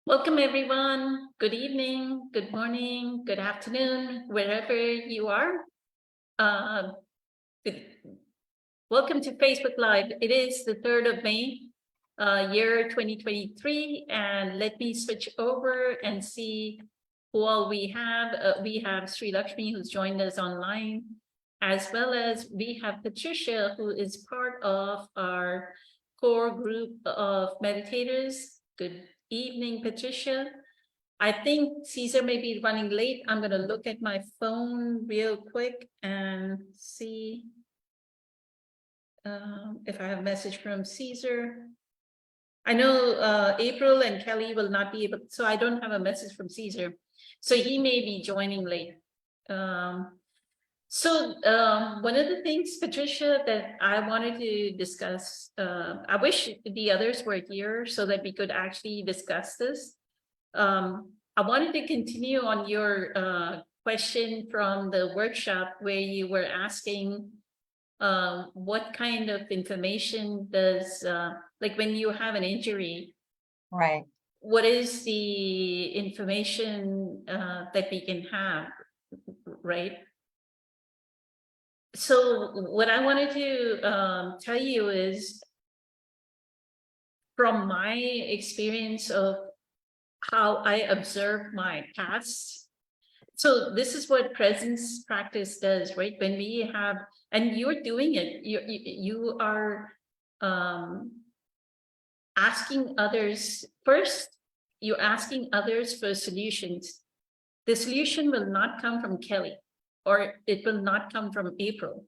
Welcome, everyone. Good evening, good morning, good afternoon, wherever you are. Uh, Welcome to Facebook Live. It is the 3rd of May, year 2023, and let me switch over and see who all we have. We have Sri Lakshmi, who's joined us online, as well as we have Patricia, who is part of our core group of meditators. Good evening, Patricia. I think Caesar may be running late. I'm going to look at my phone real quick and see if I have a message from Caesar. I know April and Kelly will not be able, so I don't have a message from Caesar. So he may be joining late. One of the things, Patricia, that I wanted to discuss, I wish the others were here so that we could actually discuss this. I wanted to continue on your question from the workshop where you were asking what kind of information does, like when you have an injury, Right. what is the information that we can have, right? So what I wanted to tell you is, from my experience of how I observe my past. So this is what presence practice does, right? When we have, and you're doing it, you are asking others first. You're asking others for solutions. The solution will not come from Kelly, or it will not come from April,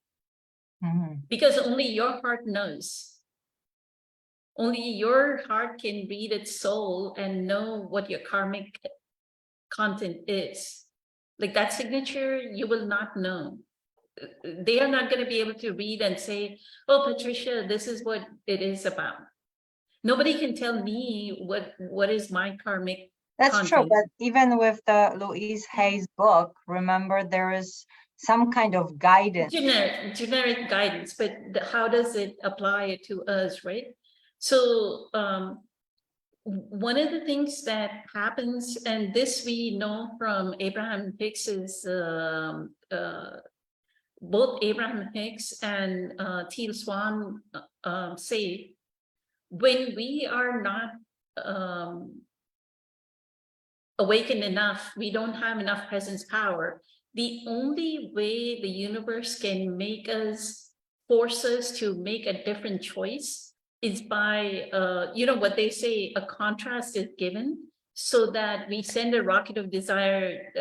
because only your heart knows. Only your heart can read its soul and know what your karmic content is. Like that signature, you will not know. They are not going to be able to read and say, oh, Patricia, this is what it is about. Nobody can tell me what is my karmic That's content. true, but even with the Louise Hay's book, remember there is some kind of guidance. Generic guidance, but how does it apply to us, right? So one of the things that happens, and this we know from Abraham Hicks's, both Abraham Hicks and Teal Swan say, when we are not awakened enough, we don't have enough presence power, the only way the universe can make us, force us to make a different choice is by, what they say, a contrast is given so that we send a rocket of desire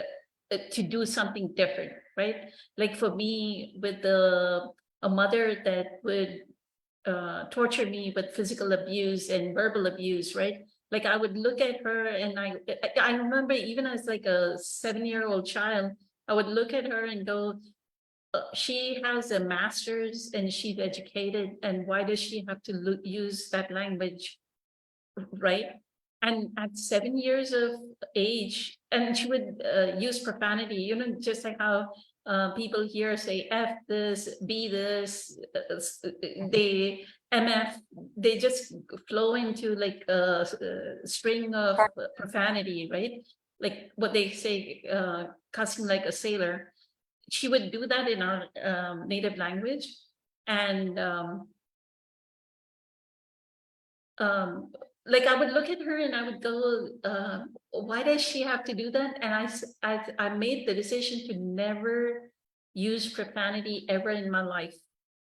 to do something different, right? Like for me, with a mother that would torture me with physical abuse and verbal abuse, right? Like I would look at her and I remember even as like a 7-year-old child, I would look at her and go, she has a master's and she's educated, and why does she have to use that language, right? And at 7 years of age, and she would use profanity, just like how people here say F this, B this, they MF, they just flow into like a string of profanity, right? Like what they say, cussing like a sailor. She would do that in our native language. And like I would look at her and I would go, why does she have to do that? And I made the decision to never use profanity ever in my life.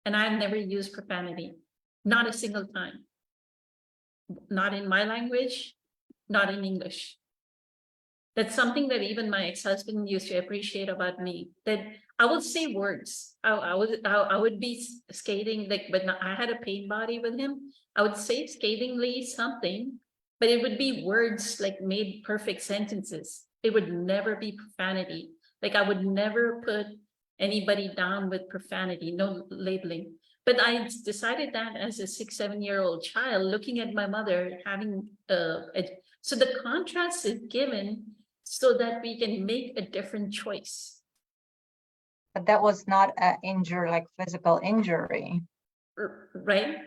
And I've never used profanity, not a single time. Not in my language, not in English. That's something that even my ex-husband used to appreciate about me, that I would say words. I would be skating, like, but I had a pain body with him. I would say scathingly something, but it would be words like made perfect sentences. It would never be profanity. Like I would never put anybody down with profanity, no labeling. But I decided that as a 6-7-year-old child, looking at my mother having so the contrast is given so that we can make a different choice. But that was not an injury, like physical injury. Right?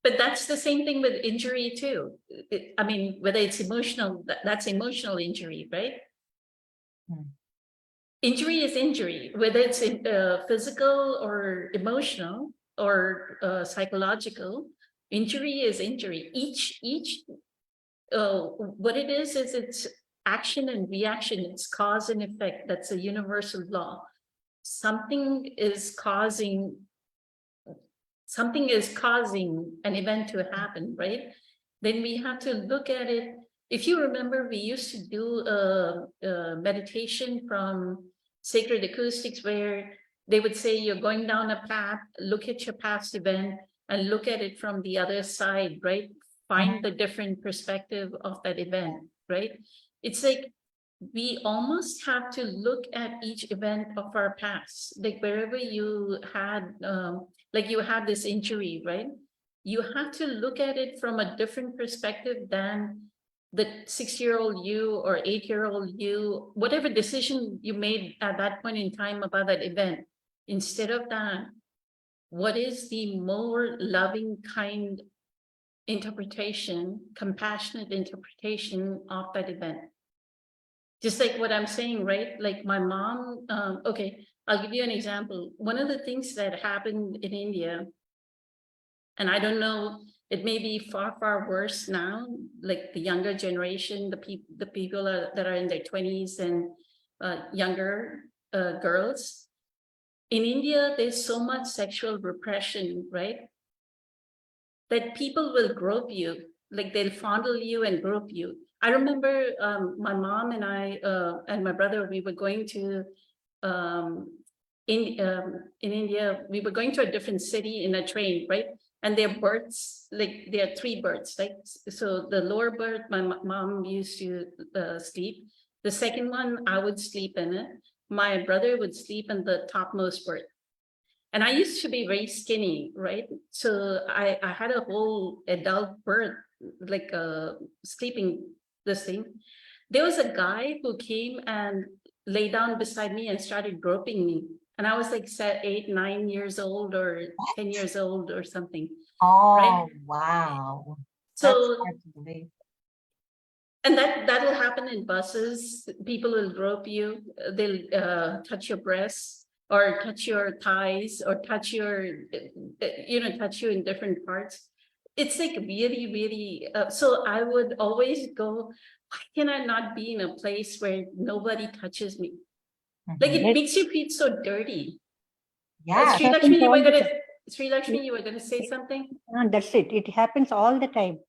But that's the same thing with injury too. I mean, whether it's emotional, that's emotional injury, right? Injury is injury, whether it's physical or emotional or psychological. Injury is injury. What it is it's action and reaction. It's cause and effect. That's a universal law. Something is causing an event to happen, right? Then we have to look at it. If you remember, we used to do a meditation from Sacred Acoustics where they would say you're going down a path, look at your past event and look at it from the other side, right? Find the different perspective of that event, right? It's like we almost have to look at each event of our past, like wherever you had, like you had this injury, right? You have to look at it from a different perspective than the 6-year-old you or 8-year-old you, whatever decision you made at that point in time about that event. Instead of that, what is the more loving, kind interpretation, compassionate interpretation of that event? Just like what I'm saying, right? Like my mom, okay, I'll give you an example. One of the things that happened in India, and I don't know, it may be far, far worse now, like the younger generation, the people that are in their 20s and younger girls. In India, there's so much sexual repression, right? That people will grope you, like they'll fondle you and grope you. I remember my mom and I and my brother, we were going to in India, we were going to a different city in a train, right? And there are berths, like there are 3 berths, like so the lower berth, my mom used to sleep. The second one, I would sleep in it. My brother would sleep in the topmost berth. And I used to be very skinny, right? So I had a whole adult berth, like sleeping this thing. There was a guy who came and lay down beside me and started groping me. And I was like 8, 9 years old or 10 years old or something. Oh, right? wow. So, That's hard to believe. and that will happen in buses. People will grope you. They'll touch your breasts or touch your thighs or touch your, touch you in different parts. It's like really, really, so I would always go, why can I not be in a place where nobody touches me? Like it makes you feel so dirty. Yeah. Sri Lakshmi, you were gonna say something? That's it. It happens all the time.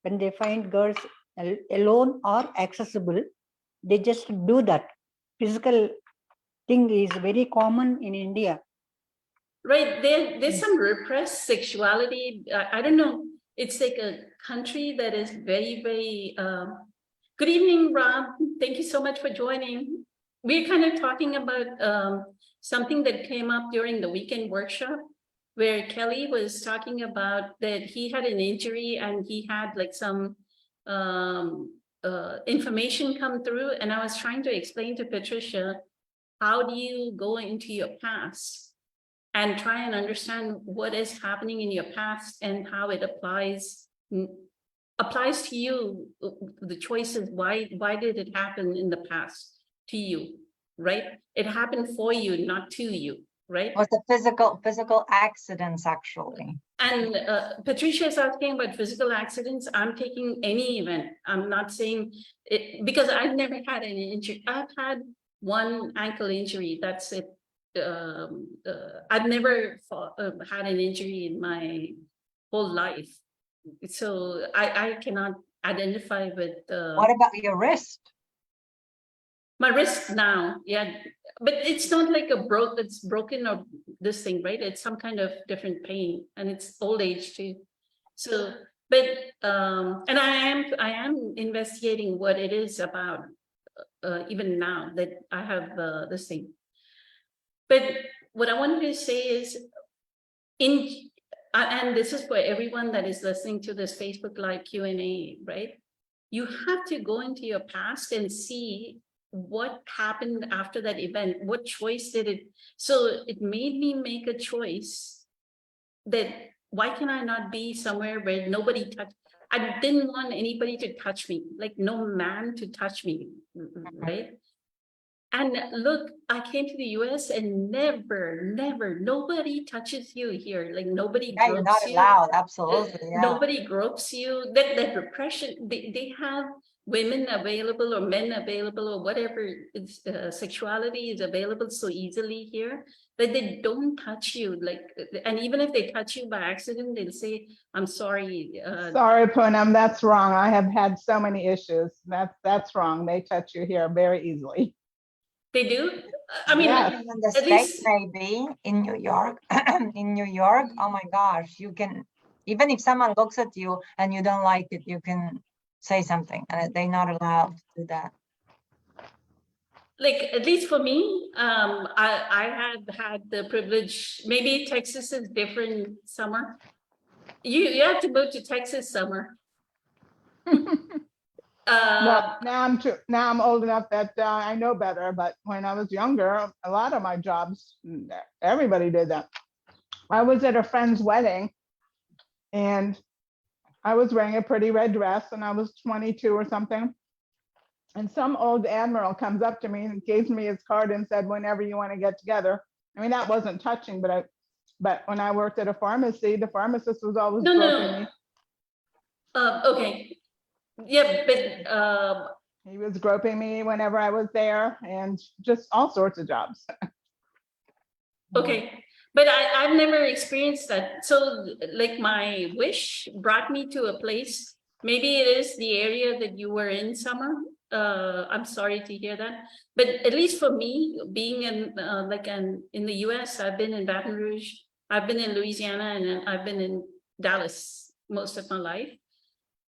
When they find girls alone or accessible, they just do that. Physical thing is very common in India. Right, there's some repressed sexuality. I don't know. It's like a country that is very, very. Good evening, Rob. Thank you so much for joining. We're kind of talking about something that came up during the weekend workshop, where Kelly was talking about that he had an injury and he had like some information come through, and I was trying to explain to Patricia, how do you go into your past and try and understand what is happening in your past and how it applies to you, the choices, why did it happen in the past to you, right? It happened for you, not to you, right? Was the physical accidents actually? And Patricia is asking about physical accidents. I'm taking any event. I'm not saying it because I've never had any injury. I've had one ankle injury. That's it. I've never had an injury in my whole life. So I cannot identify with What about your wrist? my wrist now. Yeah, but it's not like it's broken or this thing, right? It's some kind of different pain, and it's old age too. So, but and I am investigating what it is about even now that I have this thing. But what I wanted to say is, and this is for everyone that is listening to this Facebook Live Q&A, right? You have to go into your past and see what happened after that event. What choice did it? So it made me make a choice that why can I not be somewhere where nobody touch? I didn't want anybody to touch me, like no man to touch me, right? And look, I came to the US and never, nobody touches you here. Like nobody Yeah, you're not gropes you. allowed, absolutely, yeah. Nobody gropes you. That repression, they have women available or men available or whatever sexuality is available so easily here that they don't touch you. Like, and even if they touch you by accident, they'll say, "I'm sorry." Sorry, Poonam, that's wrong. I have had so many issues. That's wrong. They touch you here very easily. They do. I mean, Yes. In the at States, least maybe in New York, in New York, oh my gosh, you can, even if someone looks at you and you don't like it, you can say something, and they're not allowed to do that. like at least for me, I have had the privilege. Maybe Texas is different. Summer, you have to move to Texas, Summer. Well, now I'm old enough that I know better, but when I was younger, a lot of my jobs, everybody did that. I was at a friend's wedding and I was wearing a pretty red dress and I was 22 or something. And some old admiral comes up to me and gave me his card and said, whenever you want to get together. I mean, that wasn't touching, but when I worked at a pharmacy, the pharmacist was always No, groping me. okay, yeah, but He was groping me whenever I was there and just all sorts of jobs. okay, but I've never experienced that. So like my wish brought me to a place. Maybe it is the area that you were in, Summer. I'm sorry to hear that, but at least for me, being in in the US, I've been in Baton Rouge, I've been in Louisiana, and I've been in Dallas most of my life.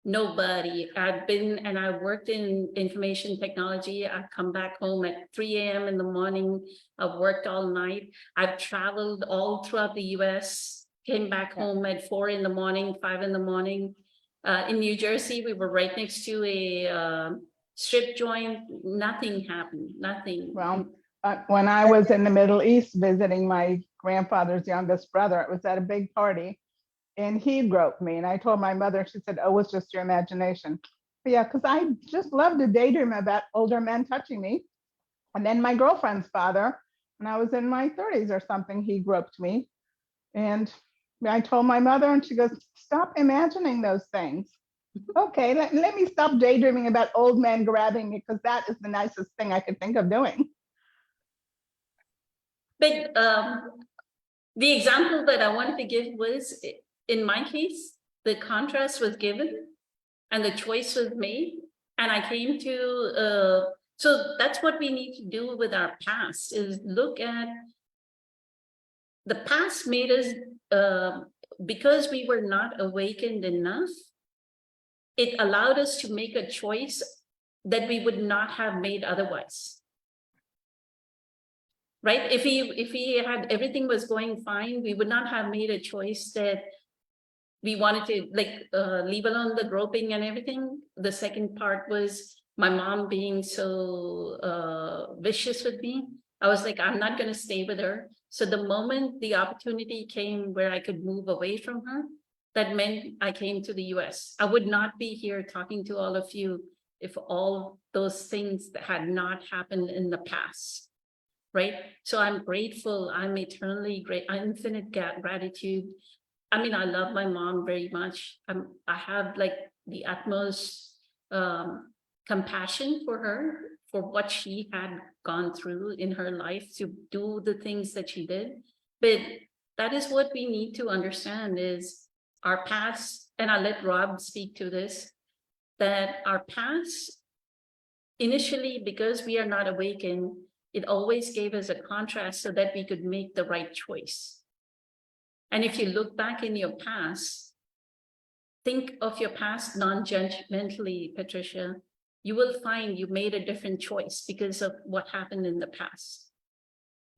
Nobody. I've been and I worked in information technology. I've come back home at 3 a.m. in the morning. I've worked all night. I've traveled all throughout the US, came back home at 4 in the morning, 5 in the morning. In New Jersey, we were right next to a strip joint. Nothing happened, nothing. Well, when I was in the Middle East visiting my grandfather's youngest brother, it was at a big party. And he groped me. And I told my mother, she said, oh, it's just your imagination. But yeah, because I just love to daydream about older men touching me. And then my girlfriend's father, when I was in my 30s or something, he groped me. And I told my mother, and she goes, stop imagining those things. Okay, let me stop daydreaming about old men grabbing me, because that is the nicest thing I could think of doing. But the example that I wanted to give was, in my case, the contrast was given and the choice was made. And I came to, so that's what we need to do with our past, is look at the past made us, because we were not awakened enough, it allowed us to make a choice that we would not have made otherwise. Right? If we had everything was going fine, we would not have made a choice that we wanted to leave alone the groping and everything. The second part was my mom being so vicious with me. I was like, I'm not going to stay with her. So the moment the opportunity came where I could move away from her, that meant I came to the US. I would not be here talking to all of you if all those things that had not happened in the past. Right? So I'm grateful. I'm eternally great. Infinite gratitude. I mean, I love my mom very much. I have like the utmost compassion for her, for what she had gone through in her life to do the things that she did. But that is what we need to understand, is our past, and I'll let Rob speak to this, that our past, initially, because we are not awakened, it always gave us a contrast so that we could make the right choice. And if you look back in your past, think of your past non-judgmentally, Patricia, you will find you made a different choice because of what happened in the past,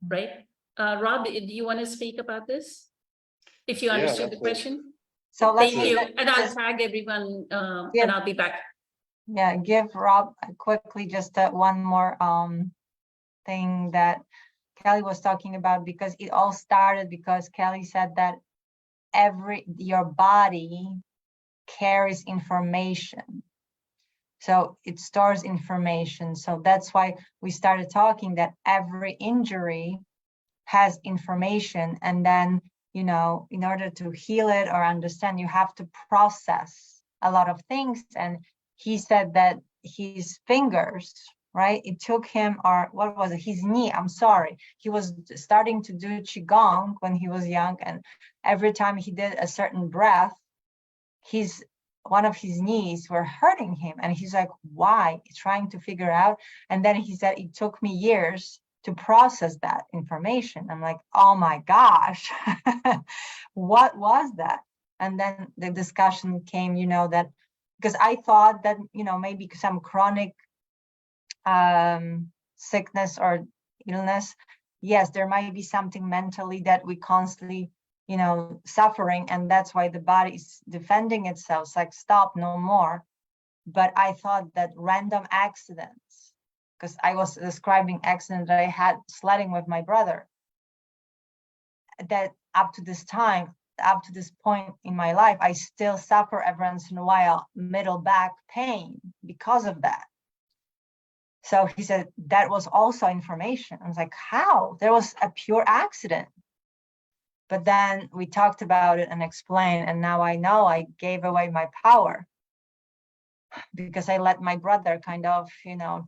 right? Rob, do you want to speak about this? If you understood the question? So let's Thank you. And I'll just, tag everyone Yeah. and I'll be back. yeah, give Rob quickly just one more thing that Kelly was talking about, because it all started because Kelly said that your body carries information. So it stores information. So that's why we started talking that every injury has information. And then, you know, in order to heal it or understand, you have to process a lot of things. And he said that his fingers, right? It took him, or what was it? His knee, I'm sorry. He was starting to do Qigong when he was young. And every time he did a certain breath, one of his knees were hurting him. And he's like, why? He's trying to figure out. And then he said, it took me years to process that information. I'm like, oh my gosh, what was that? And then the discussion came, you know, that because I thought that, you know, maybe some chronic sickness or illness, yes, there might be something mentally that we constantly, you know, suffering, and that's why the body is defending itself. It's like, stop, no more. But I thought that random accidents, because I was describing accident that I had sledding with my brother, that up to this time, up to this point in my life, I still suffer every once in a while middle back pain because of that. So he said that was also information. I was like, how? There was a pure accident. But then we talked about it and explained, and now I know I gave away my power because I let my brother kind of, you know,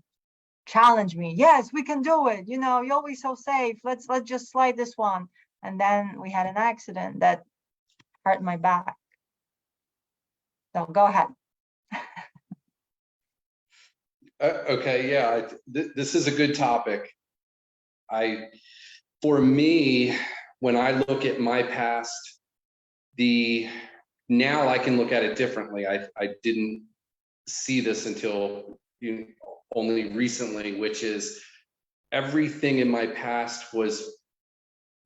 challenge me. Yes, we can do it. You know, you're always so safe. Let's just slide this one. And then we had an accident that hurt my back. So go ahead. Okay, yeah, this is a good topic. For me, when I look at my past, now I can look at it differently. I didn't see this until only recently, which is everything in my past was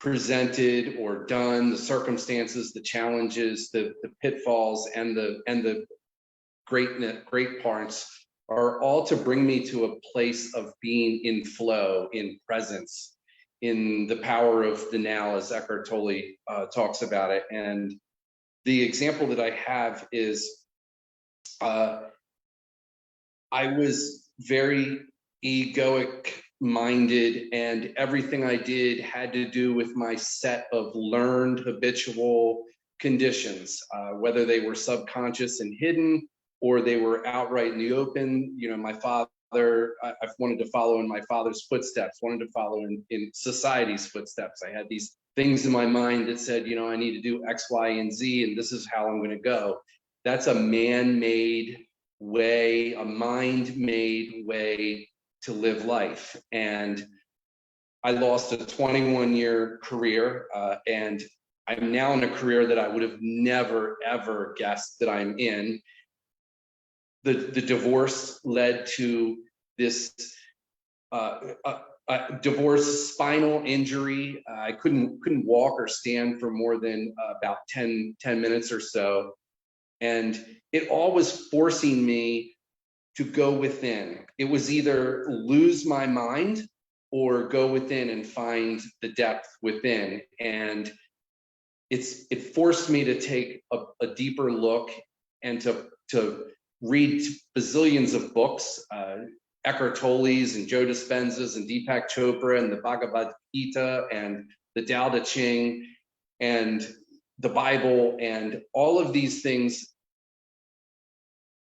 presented or done, the circumstances, the challenges, the pitfalls, and the great parts are all to bring me to a place of being in flow, in presence, in the power of the now, as Eckhart Tolle talks about it. And the example that I have is I was very egoic minded, and everything I did had to do with my set of learned habitual conditions, whether they were subconscious and hidden or they were outright in the open. You know, my father, I've wanted to follow in my father's footsteps, wanted to follow in society's footsteps. I had these things in my mind that said, you know, I need to do X, Y, and Z, and this is how I'm going to go. That's a man-made way, a mind-made way to live life. And I lost a 21-year career, and I'm now in a career that I would have never, ever guessed that I'm in. The divorce led to this divorce, spinal injury. I couldn't walk or stand for more than about 10 minutes or so. And it all was forcing me to go within. It was either lose my mind or go within and find the depth within. And it forced me to take a deeper look and to read bazillions of books, Eckhart Tolle's and Joe Dispenza's and Deepak Chopra and the Bhagavad Gita and the Tao Te Ching and the Bible, and all of these things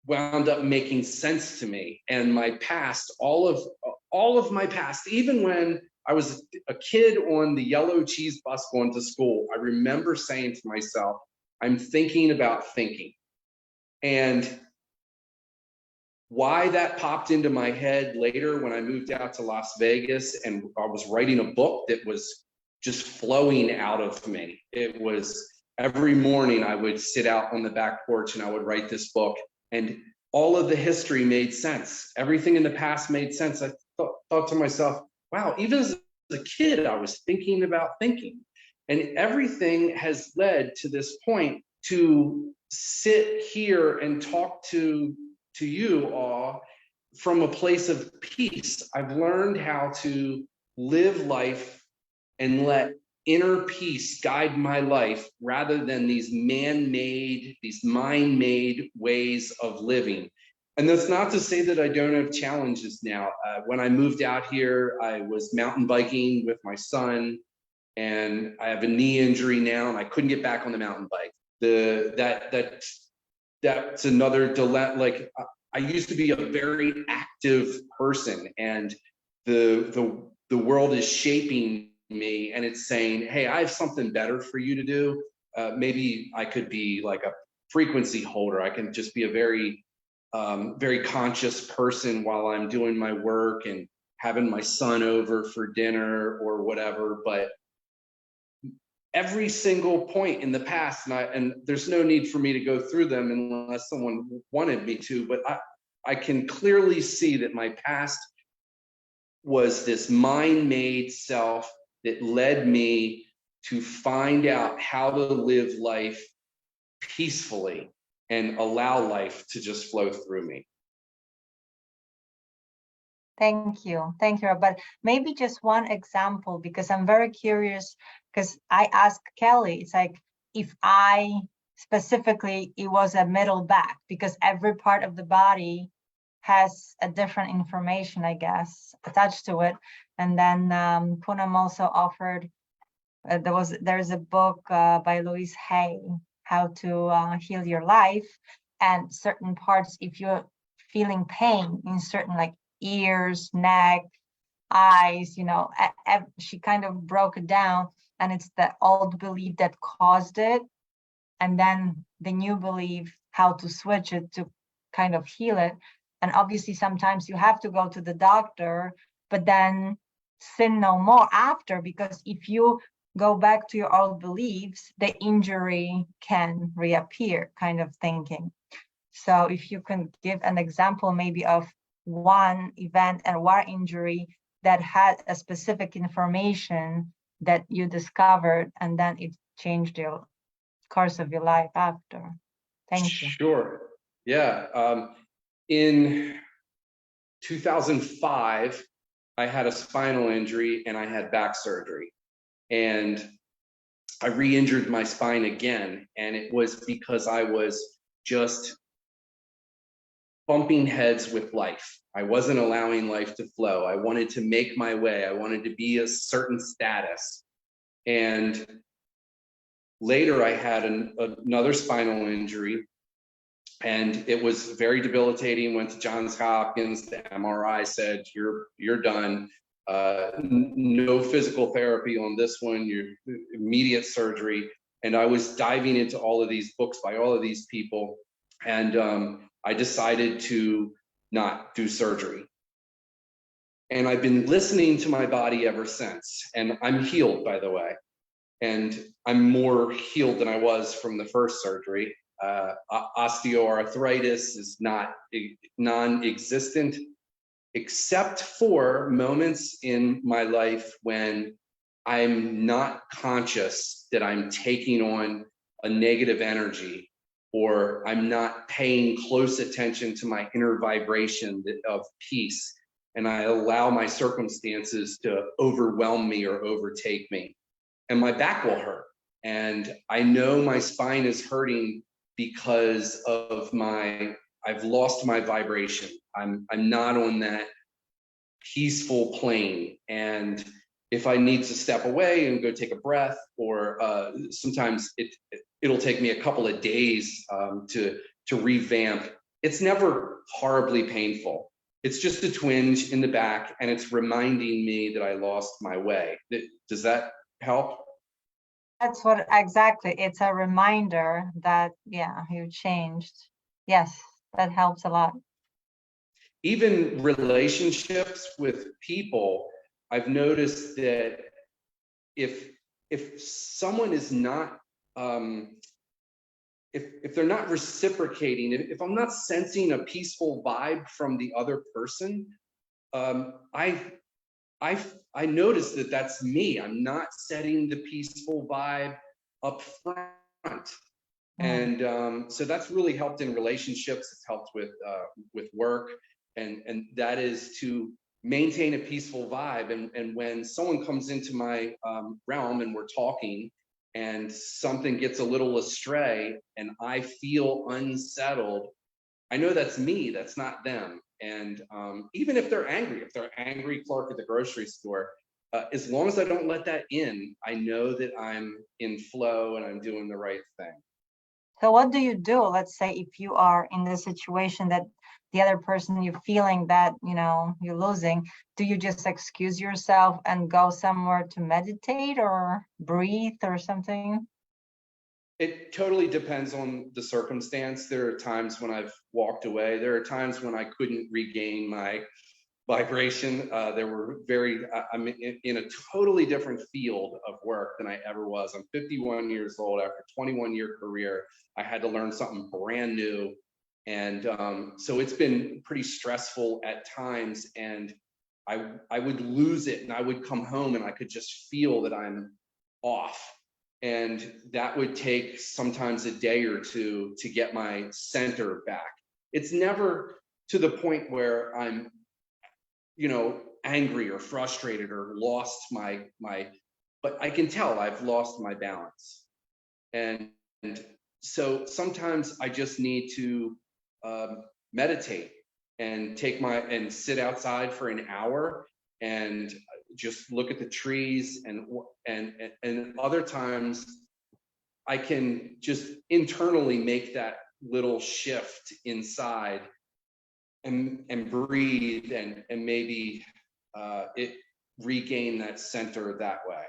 wound up making sense to me. And my past, all of my past, even when I was a kid on the yellow cheese bus going to school, I remember saying to myself, I'm thinking about thinking. And why that popped into my head later when I moved out to Las Vegas and I was writing a book that was just flowing out of me. It was every morning I would sit out on the back porch and I would write this book, and all of the history made sense. Everything in the past made sense. I thought to myself, wow, even as a kid, I was thinking about thinking. And everything has led to this point to sit here and talk to you all from a place of peace. I've learned how to live life and let inner peace guide my life rather than these man-made, these mind-made ways of living. And that's not to say that I don't have challenges now. When I moved out here, I was mountain biking with my son, and I have a knee injury now, and I couldn't get back on the mountain bike. That's another dilemma. Like, I used to be a very active person, and the world is shaping me, and it's saying, hey, I have something better for you to do. Maybe I could be like a frequency holder. I can just be a very conscious person while I'm doing my work and having my son over for dinner or whatever. But every single point in the past, and there's no need for me to go through them unless someone wanted me to, but I can clearly see that my past was this mind-made self that led me to find out how to live life peacefully and allow life to just flow through me. Thank you. Thank you. But maybe just one example, because I'm very curious, because I asked Kelly, it's like, if I specifically, it was a middle back, because every part of the body has a different information, I guess, attached to it. And then Poonam also offered, there's a book by Louise Hay, How to Heal Your Life, and certain parts, if you're feeling pain in certain, like ears, neck, eyes, you know, she kind of broke it down, and it's the old belief that caused it, and then the new belief, how to switch it to kind of heal it. And obviously sometimes you have to go to the doctor, but then sin no more after, because if you go back to your old beliefs, the injury can reappear, kind of thinking. So if you can give an example maybe of one event and one injury that had a specific information that you discovered, and then it changed the course of your life after. Thank you. Sure. Yeah. In 2005, I had a spinal injury and I had back surgery. And I re-injured my spine again. And it was because I was just bumping heads with life. I wasn't allowing life to flow. I wanted to make my way. I wanted to be a certain status. And later I had another spinal injury, and it was very debilitating. Went to Johns Hopkins. The MRI said, you're done. No physical therapy on this one, your immediate surgery. And I was diving into all of these books by all of these people. And I decided to not do surgery. And I've been listening to my body ever since. And I'm healed, by the way. And I'm more healed than I was from the first surgery. Osteoarthritis is not non-existent, except for moments in my life when I'm not conscious that I'm taking on a negative energy, or I'm not paying close attention to my inner vibration of peace, and I allow my circumstances to overwhelm me or overtake me. And my back will hurt. And I know my spine is hurting because of I've lost my vibration. I'm not on that peaceful plane. And if I need to step away and go take a breath, or sometimes it'll take me a couple of days to revamp. It's never horribly painful. It's just a twinge in the back, and it's reminding me that I lost my way. Does that help? That's what exactly. It's a reminder that, yeah, you changed. Yes, that helps a lot. Even relationships with people, I've noticed that if someone is not if they're not reciprocating, if I'm not sensing a peaceful vibe from the other person, I notice that that's me. I'm not setting the peaceful vibe up front. And so that's really helped in relationships. It's helped with work, and that is to maintain a peaceful vibe. And when someone comes into my realm and we're talking and something gets a little astray and I feel unsettled, I know that's me, that's not them. And even if they're angry Clark at the grocery store, as long as I don't let that in, I know that I'm in flow and I'm doing the right thing. So what do you do? Let's say if you are in the situation that the other person, you're feeling that, you know, you're losing, do you just excuse yourself and go somewhere to meditate or breathe or something? It totally depends on the circumstance. There are times when I've walked away. There are times when I couldn't regain my vibration. I'm in a totally different field of work than I ever was. I'm 51 years old. After a 21-year career, I had to learn something brand new. And so it's been pretty stressful at times. And I would lose it and I would come home and I could just feel that I'm off. And that would take sometimes a day or two to get my center back. It's never to the point where I'm, angry or frustrated or lost but I can tell I've lost my balance. And so sometimes I just need to meditate and sit outside for an hour and just look at the trees, and other times I can just internally make that little shift inside and breathe and maybe it regain that center that way.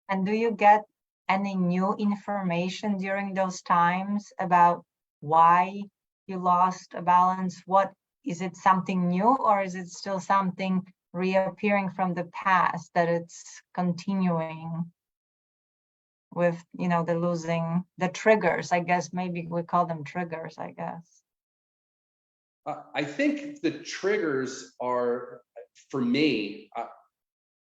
And do you get any new information during those times about why you lost a balance? What is it, something new, or is it still something reappearing from the past that it's continuing with, the losing, the triggers? I guess maybe we call them triggers, I guess. I think the triggers are, for me,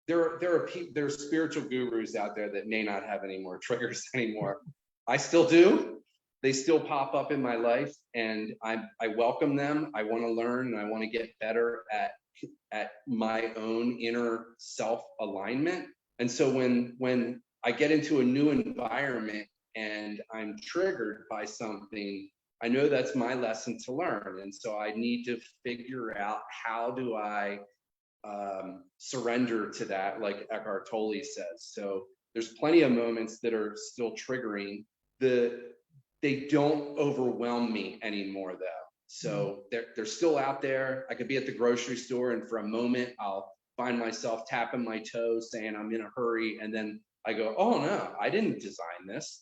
there are spiritual gurus out there that may not have any more triggers anymore. I still do. They still pop up in my life, and I welcome them. I want to learn, and I want to get better at my own inner self alignment. And so when I get into a new environment and I'm triggered by something, I know that's my lesson to learn. And so I need to figure out, how do I surrender to that, like Eckhart Tolle says. So there's plenty of moments that are still triggering. They don't overwhelm me anymore, though. So they're still out there. I could be at the grocery store, and for a moment I'll find myself tapping my toes saying I'm in a hurry, and then I go, oh no, I didn't design this.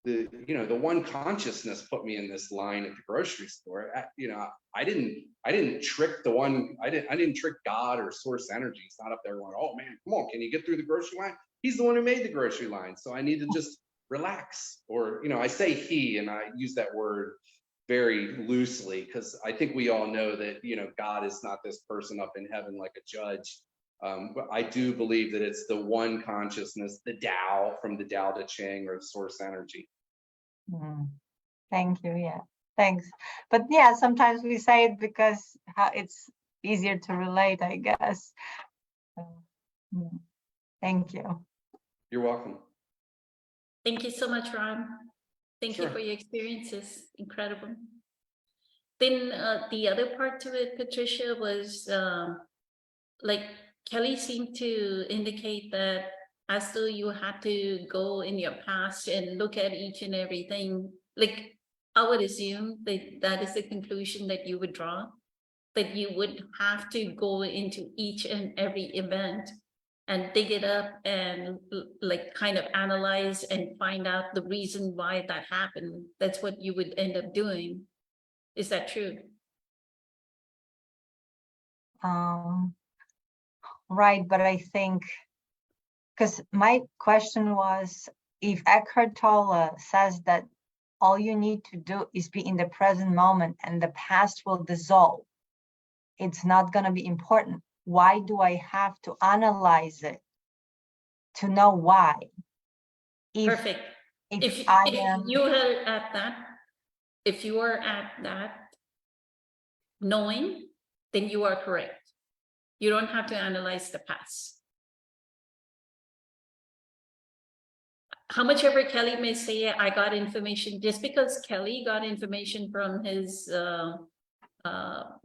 The one consciousness put me in this line at the grocery store. I didn't trick the one. I didn't trick God or source energy. It's not up there going, oh man, come on, can you get through the grocery line? He's the one who made the grocery line. So I need to just relax. Or, I say he, and I use that word very loosely because I think we all know that, God is not this person up in heaven like a judge. But I do believe that it's the one consciousness, the Tao, from the Tao Te Ching, or source energy. Thank you. Yeah, thanks. But yeah, sometimes we say it because it's easier to relate, I guess. Thank you. You're welcome. Thank you so much, Ron. Thank you Sure. for your experiences. Incredible. Then the other part to it, Patricia, was like Kelly seemed to indicate that as though you had to go in your past and look at each and everything. Like, I would assume that is the conclusion that you would draw, that you would have to go into each and every event and dig it up and like kind of analyze and find out the reason why that happened. That's what you would end up doing. Is that true? Right, but I think, because my question was, if Eckhart Tolle says that all you need to do is be in the present moment and the past will dissolve, it's not going to be important. Why do I have to analyze it to know why? Perfect. If you are at that knowing, then you are correct. You don't have to analyze the past. How much ever Kelly may say, I got information, just because Kelly got information from his,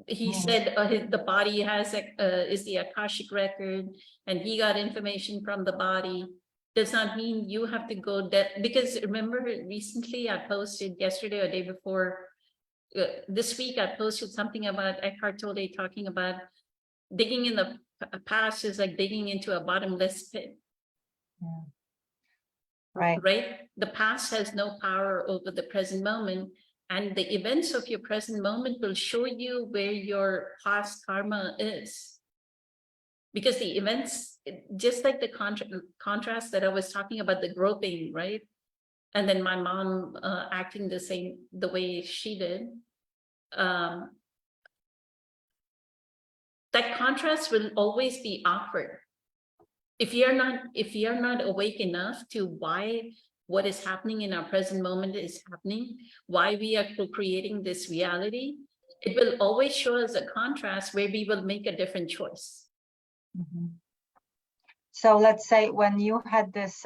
he Yeah. said the body has, is the Akashic record, and he got information from the body, does not mean you have to go that, because remember recently I posted yesterday or day before, this week I posted something about Eckhart Tolle talking about digging in the past is like digging into a bottomless pit. Right. Right? The past has no power over the present moment, and the events of your present moment will show you where your past karma is. Because the events, just like the contrast that I was talking about, the groping, right? And then my mom acting the way she did. That contrast will always be awkward. If you're not awake enough to why what is happening in our present moment is happening, why we are creating this reality, it will always show us a contrast where we will make a different choice. Mhm. So let's say when you had this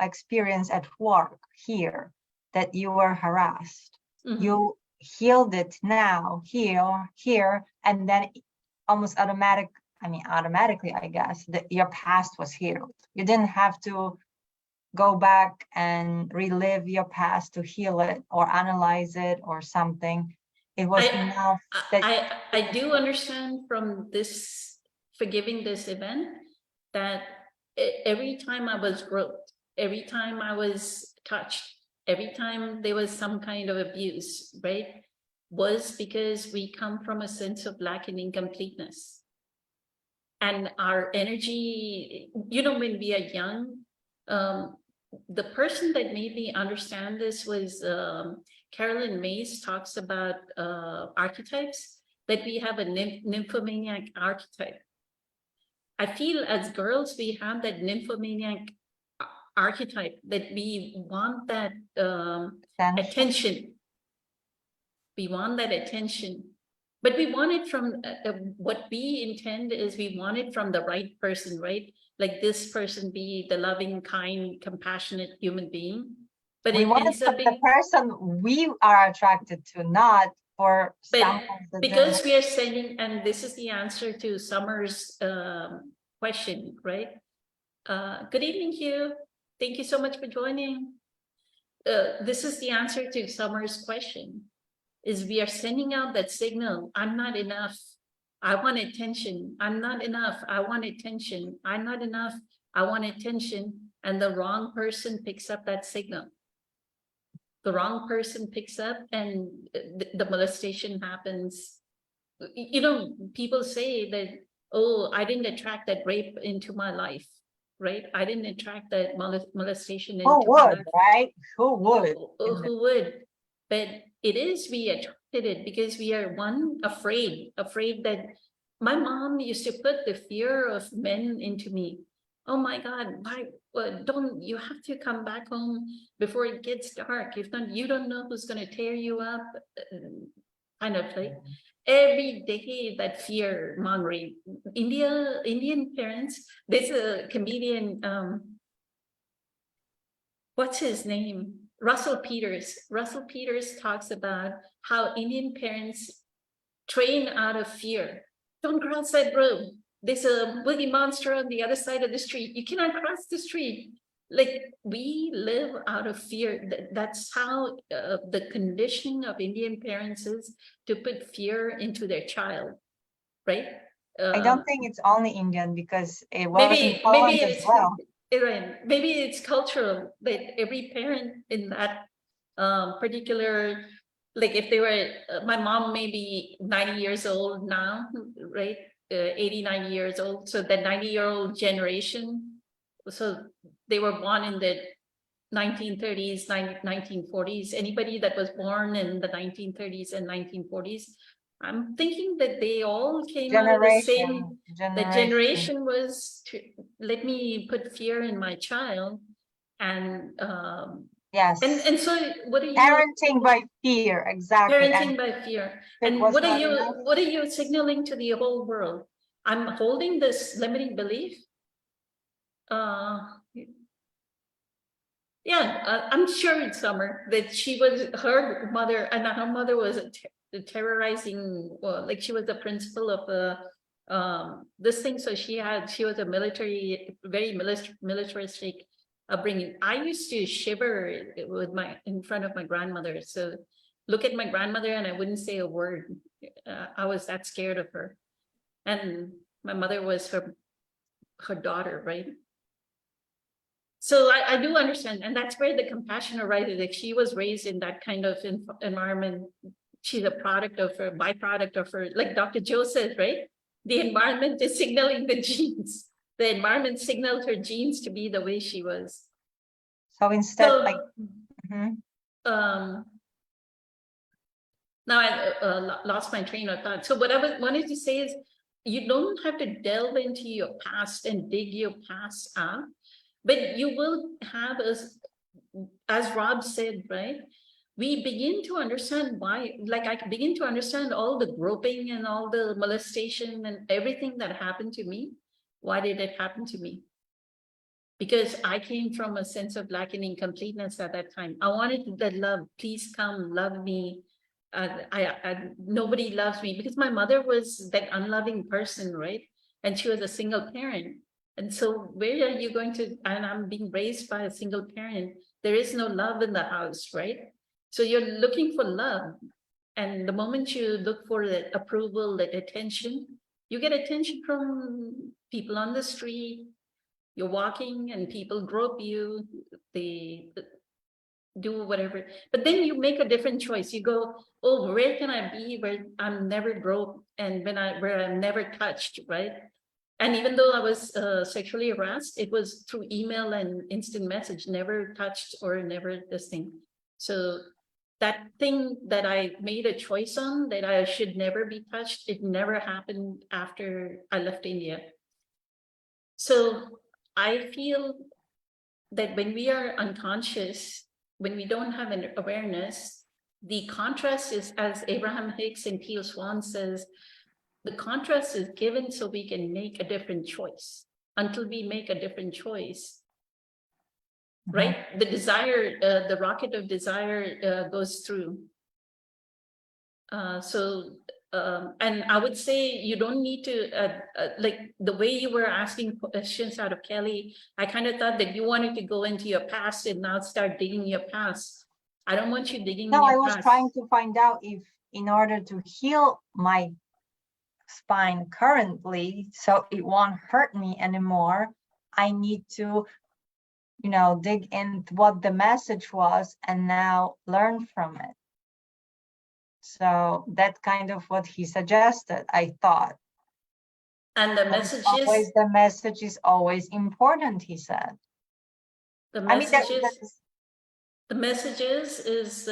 experience at work here, that you were harassed, Mhm. you healed it now, here, and then almost automatically, I guess, that your past was healed. You didn't have to go back and relive your past to heal it or analyze it or something. It was enough that I do understand from this, forgiving this event, that every time I was groped, every time I was touched, every time there was some kind of abuse, right, was because we come from a sense of lack and incompleteness. And our energy, when we are young, the person that made me understand this was Carolyn Mays talks about archetypes, that we have a nymphomaniac archetype. I feel as girls, we have that nymphomaniac archetype, that we want that attention. We want that attention, but we want it from what we intend is we want it from the right person, right? Like this person be the loving, kind, compassionate human being. But we it want ends up the being, person we are attracted to, not for but someone that because didn't- we are sending, and this is the answer to Summer's question, right? Good evening, Hugh. Thank you so much for joining. This is the answer to Summer's question, is we are sending out that signal, I'm not enough, I want attention, I'm not enough, I want attention, I'm not enough, I want attention, and the wrong person picks up that signal. The wrong person picks up, and the molestation happens. People say that, oh, I didn't attract that rape into my life, right? I didn't attract that molestation into Who my would, life. right? Who would? Who would? But it is, we attracted it because we are afraid that my mom used to put the fear of men into me. Oh my God, why don't you have to come back home before it gets dark? If not, you don't know who's going to tear you up, kind of like every day that fear mongering. Indian parents, there's a comedian, what's his name? Russell Peters. Russell Peters talks about how Indian parents train out of fear. Don't cross that road. There's a boogie monster on the other side of the street. You cannot cross the street. Like, we live out of fear. That's how the conditioning of Indian parents is, to put fear into their child, right? I don't think it's only Indian, because it was in maybe Poland as it's well. Right. Maybe it's cultural, that every parent in that particular, like if they were, my mom may be 90 years old now, right? 89 years old. So the 90-year-old generation, so they were born in the 1930s, 1940s. Anybody that was born in the 1930s and 1940s, I'm thinking that they all came out of the same. The generation was to let me put fear in my child, and Yes. and so what are you Parenting by fear, exactly. parenting And by fear? it And was what are not you enough. what are you signaling to the whole world? I'm holding this limiting belief. Yeah, I'm sure in summer that her mother, and her mother was terrorizing, well, like she was the principal of this thing. So she was a very militaristic upbringing. I used to shiver in front of my grandmother. So look at my grandmother and I wouldn't say a word. I was that scared of her. And my mother was her daughter, right? So I do understand, and that's where the compassion arises. Like she was raised in that kind of environment. She's a byproduct of her, like Dr. Joe says, right? The environment is signaling the genes. The environment signaled her genes to be the way she was. So instead, So, like, mhm. now I lost my train of thought. So what I wanted to say is, you don't have to delve into your past and dig your past out, but you will have, as Rob said, right? We begin to understand why, like I begin to understand all the groping and all the molestation and everything that happened to me. Why did it happen to me? Because I came from a sense of lacking incompleteness at that time. I wanted that love, please come love me. Nobody loves me, because my mother was that unloving person, right? And she was a single parent. And so where are you going to, and I'm being raised by a single parent, there is no love in the house, right? So you're looking for love. And the moment you look for the approval, the attention, you get attention from people on the street. You're walking and people grope you, they do whatever, but then you make a different choice. You go, oh, where can I be where I'm never groped and where I'm never touched, right? And even though I was sexually harassed, it was through email and instant message, never touched or never this thing. So that thing that I made a choice on, that I should never be touched, it never happened after I left India. So I feel that when we are unconscious, when we don't have an awareness, the contrast is, as Abraham Hicks and Teal Swan says, the contrast is given so we can make a different choice. Until we make a different choice, right? The desire, the rocket of desire goes through. And I would say you don't need to, like the way you were asking questions out of Kelly, I kind of thought that you wanted to go into your past and now start digging your past. I don't want you digging No, your I was past. trying to find out if, in order to heal my spine currently, so it won't hurt me anymore, I need to, dig into what the message was and now learn from it. So that's kind of what he suggested, I thought. And the But it's message always, is, the message is always important, he said. the I mean, message is, the message is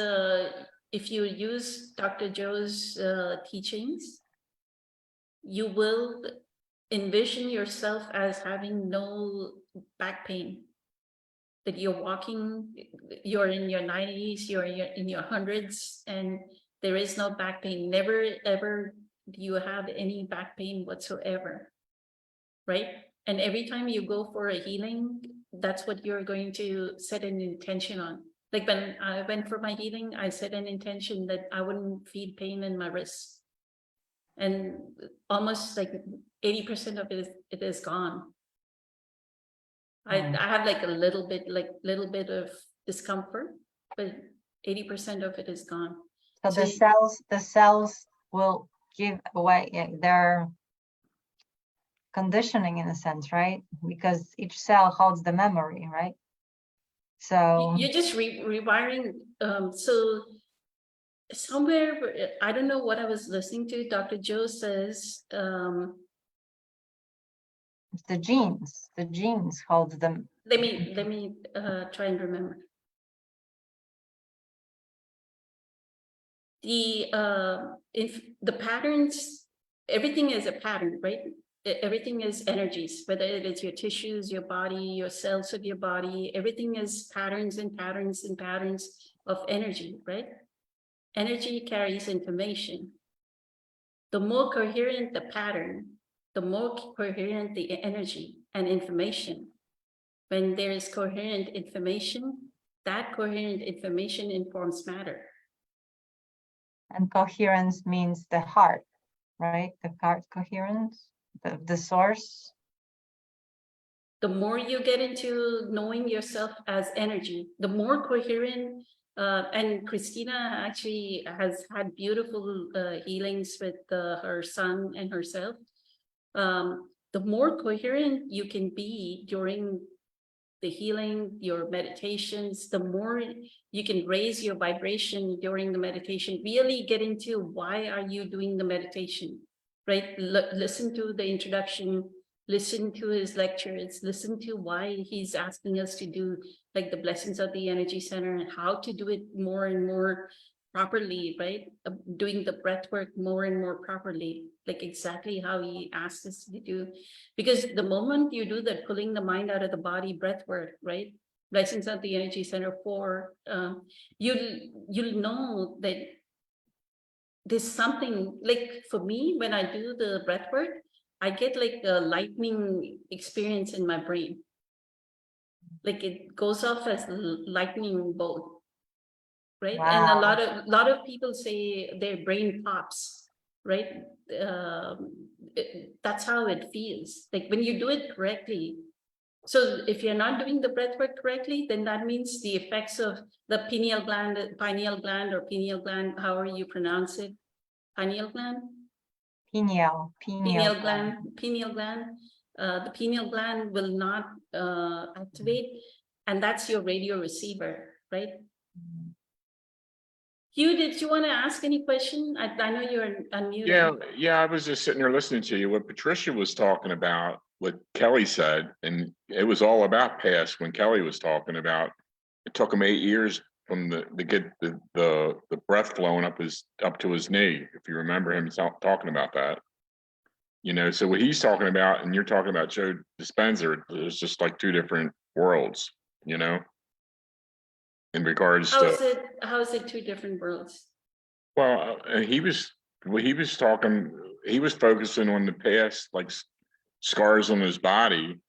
if you use Dr. Joe's teachings, you will envision yourself as having no back pain. That you're walking, you're in your 90s, you're in your hundreds, and there is no back pain. Never, ever do you have any back pain whatsoever, right? And every time you go for a healing, that's what you're going to set an intention on. Like when I went for my healing, I set an intention that I wouldn't feel pain in my wrists. And almost like 80% of it is gone. I have like a little bit of discomfort, but 80% of it is gone. So So the cells will give away their conditioning in a sense, right? Because each cell holds the memory, right? So you're just rewiring. So somewhere, I don't know what I was listening to. Dr. Joe says, it's the genes hold them. let me try and remember. If the patterns, everything is a pattern, right? Everything is energies, whether it is your tissues, your body, your cells of your body, everything is patterns and patterns and patterns of energy, right? Energy carries information. The more coherent the pattern, the more coherent the energy and information. When there is coherent information, that coherent information informs matter. And coherence means the heart, right? The heart coherence, the source. The more you get into knowing yourself as energy, the more coherent, and Christina actually has had beautiful healings with her son and herself. The more coherent you can be during the healing, your meditations, the more you can raise your vibration during the meditation. Really get into why are you doing the meditation, right? Listen to the introduction, listen to his lectures, listen to why he's asking us to do like the blessings of the energy center and how to do it more and more properly, right? Doing the breath work more and more properly, like exactly how he asked us to do. Because the moment you do that, pulling the mind out of the body breath work, right? Blessings of the energy center 4, you'll know that there's something like for me, when I do the breath work, I get like a lightning experience in my brain. Like it goes off as lightning bolt. Right. And a lot of people say their brain pops, right? That's how it feels. Like when you do it correctly. So if you're not doing the breath work correctly, then that means the effects of the pineal gland, however you pronounce it, pineal gland. Pineal The pineal gland will not activate, and that's your radio receiver, right? Hugh, did you want to ask any question? I know you're unmuted. Yeah, I was just sitting there listening to you. What Patricia was talking about, what Kelly said, and it was all about past when Kelly was talking about. It took him 8 years from to get the breath flowing up to his knee. If you remember him talking about that, you know. So what he's talking about, and you're talking about Joe Dispenza, it's just like two different worlds, you know. In regards to how is it two different worlds? well, he was focusing on the past, like scars on his body,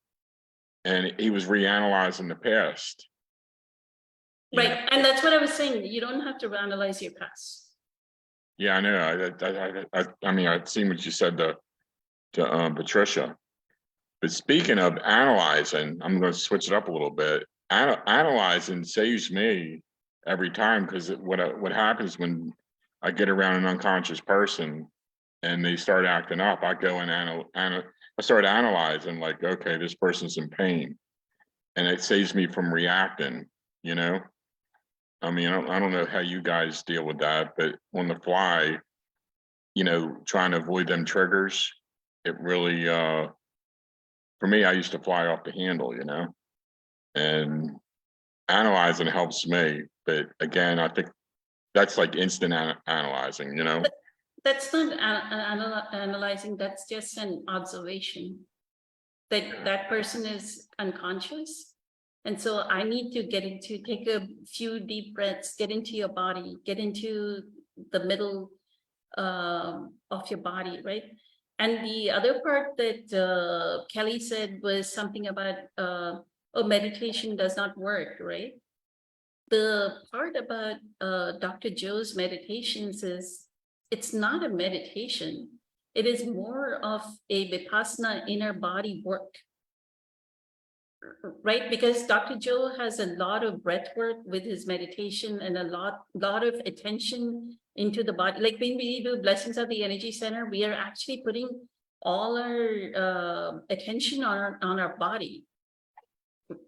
and he was reanalyzing the past. Right, Yeah. and that's what I was saying. You don't have to analyze your past. Yeah, I know. I mean, I've seen what you said to Patricia. But speaking of analyzing, I'm going to switch it up a little bit. Analyzing saves me every time, because what happens when I get around an unconscious person and they start acting up, I go and I start analyzing, like, okay, this person's in pain, and it saves me from reacting, you know. I mean, I don't know how you guys deal with that, but on the fly, you know, trying to avoid them triggers, it really for me, I used to fly off the handle, you know. And analyzing helps me, but again, I think that's like instant analyzing, you know. That's not analyzing. That's just an observation that that person is unconscious, and so I need to take a few deep breaths, get into your body, get into the middle of your body, right? And the other part that Kelly said was something about meditation does not work, right? The part about Dr. Joe's meditations is it's not a meditation. It is more of a Vipassana inner body work, right? Because Dr. Joe has a lot of breath work with his meditation and a lot of attention into the body. Like when we do Blessings of the Energy Center, we are actually putting all our attention on our body,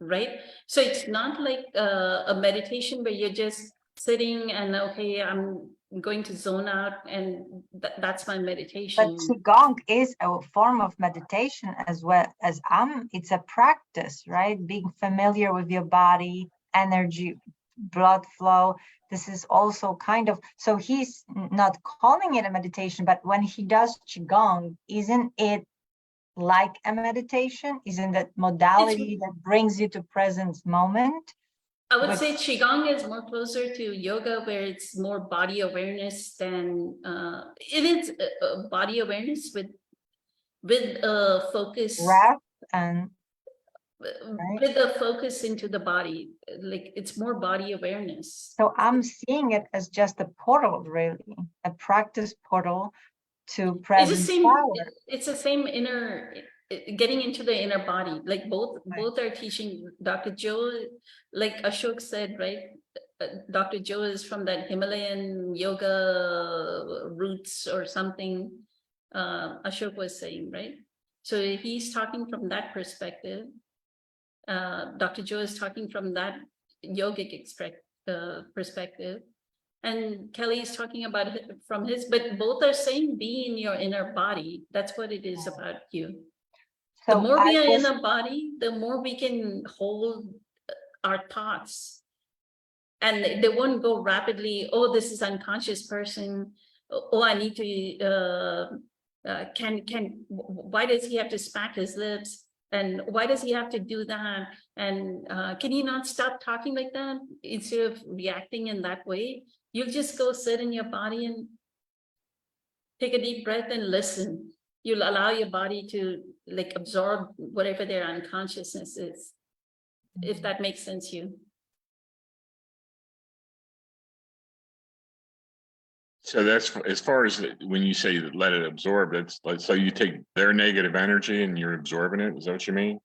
right? So it's not like a meditation where you're just sitting and okay, I'm going to zone out and that's my meditation. But Qigong is a form of meditation as well as it's a practice, right? Being familiar with your body, energy, blood flow. This is also kind of, so he's not calling it a meditation, but when he does Qigong, isn't it like a meditation? Isn't that modality that brings you to present moment? I would say Qigong is more closer to yoga, where it's more body awareness than it is body awareness with with a focus, breath and with a focus into the body, like it's more body awareness. so I'm seeing it as just a portal, really, a practice portal to It's the present same, power. it's the same inner, getting into the inner body, like Right. both are teaching. Dr. Joe, like Ashok said, right? Dr. Joe is from that Himalayan yoga roots or something. Ashok was saying, right? So he's talking from that perspective. Dr. Joe is talking from that yogic perspective. And Kelly is talking about it from his, but both are saying be in your inner body. That's what it is about you. The So more we I are in was, a body, the more we can hold our thoughts. And they won't go rapidly, oh, this is unconscious person. Oh, I need to, why does he have to smack his lips? And why does he have to do that? And can you not stop talking like that? Instead of reacting in that way, you'll just go sit in your body and take a deep breath and listen. You'll allow your body to like absorb whatever their unconsciousness is, if that makes sense to you. So that's as far as when you say let it absorb, it's like, so you take their negative energy and you're absorbing it. Is that what you mean?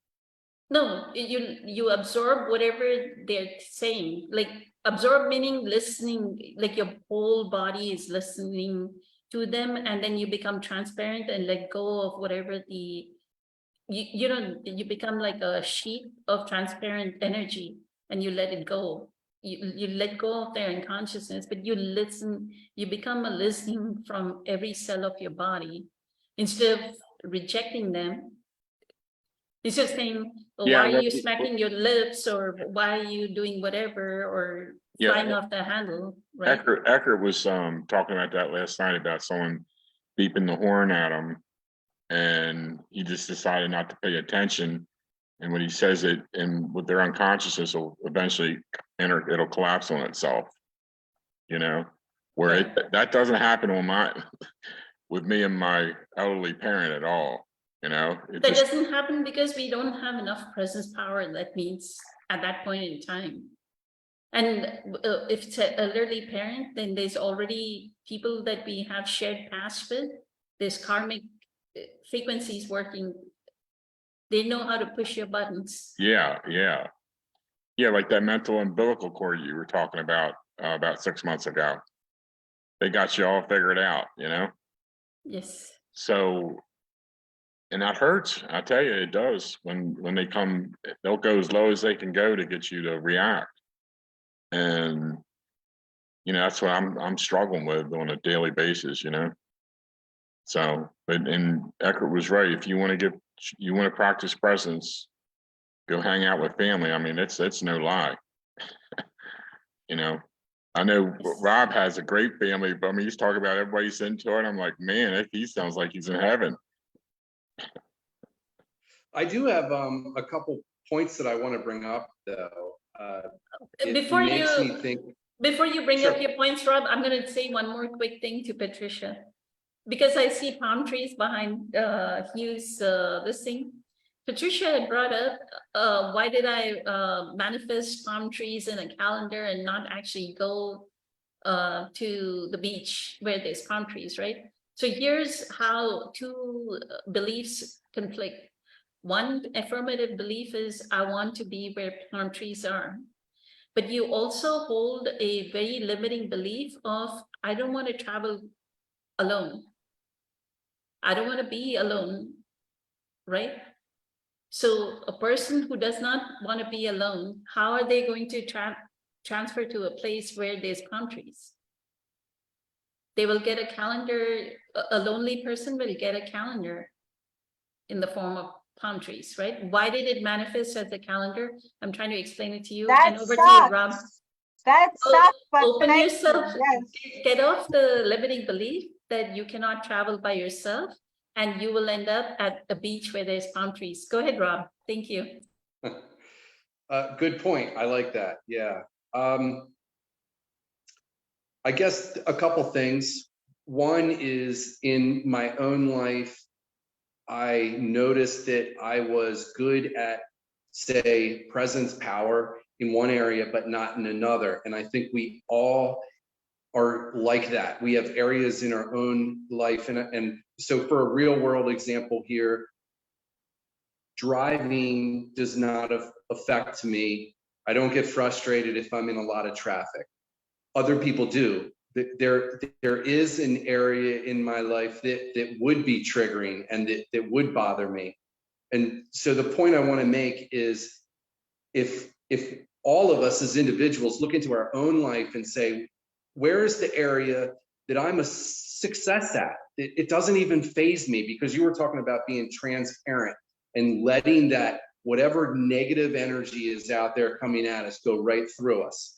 No, you absorb whatever they're saying. Like absorb meaning listening, like your whole body is listening to them, and then you become transparent and let go of whatever the you become like a sheet of transparent energy, and you let it go. You let go of their unconsciousness, but you listen. You become a listening from every cell of your body, instead of rejecting them. It's just saying, well, Yeah, why are that- you smacking your lips, or why are you doing whatever, or Yeah. flying off the handle, right? Eckert was talking about that last night, about someone beeping the horn at him, and he just decided not to pay attention. And when he says it, and with their unconsciousness, will eventually it'll collapse on itself. You know, where that doesn't happen on with me and my elderly parent at all. You know, That doesn't happen because we don't have enough presence power. That means at that point in time. And if it's an elderly parent, then there's already people that we have shared past with. There's karmic frequencies working. They know how to push your buttons. Yeah, like that mental umbilical cord you were talking about 6 months ago. They got you all figured out, you know? Yes. So, and that hurts. I tell you, it does. When they come, they'll go as low as they can go to get you to react. And, you know, that's what I'm struggling with on a daily basis, you know? So, and Eckert was right. If you want to practice presence, go hang out with family. I mean, it's no lie. You know, I know Rob has a great family, but I mean, he's talking about everybody's into it. I'm like, man, he sounds like he's in heaven. I do have a couple points that I want to bring up, though. Before you bring Sure. up your points, Rob, I'm going to say one more quick thing to Patricia, because I see palm trees behind Hugh's this thing. Patricia had brought up, why did I manifest palm trees in a calendar and not actually go to the beach where there's palm trees, right? So here's how two beliefs conflict. One affirmative belief is I want to be where palm trees are. But you also hold a very limiting belief of I don't want to travel alone. I don't want to be alone, right? So a person who does not want to be alone, how are they going to transfer to a place where there's palm trees? They will get a calendar. A lonely person will get a calendar in the form of palm trees, right? Why did it manifest as a calendar? I'm trying to explain it to you. That And over to you, Rob. That sucks, but Open thank yourself, you. Yes. get off the limiting belief that you cannot travel by yourself, and you will end up at a beach where there's palm trees. Go ahead, Rob. Thank you. Good point. I like that. Yeah. I guess a couple things. One is in my own life, I noticed that I was good at, say, presence power in one area, but not in another. And I think we all are like that. We have areas in our own life. And so for a real world example here, driving does not affect me. I don't get frustrated if I'm in a lot of traffic. Other people do. There is an area in my life that would be triggering and that would bother me. And so the point I want to make is if all of us as individuals look into our own life and say, where is the area that I'm a success at? It doesn't even faze me, because you were talking about being transparent and letting that whatever negative energy is out there coming at us go right through us.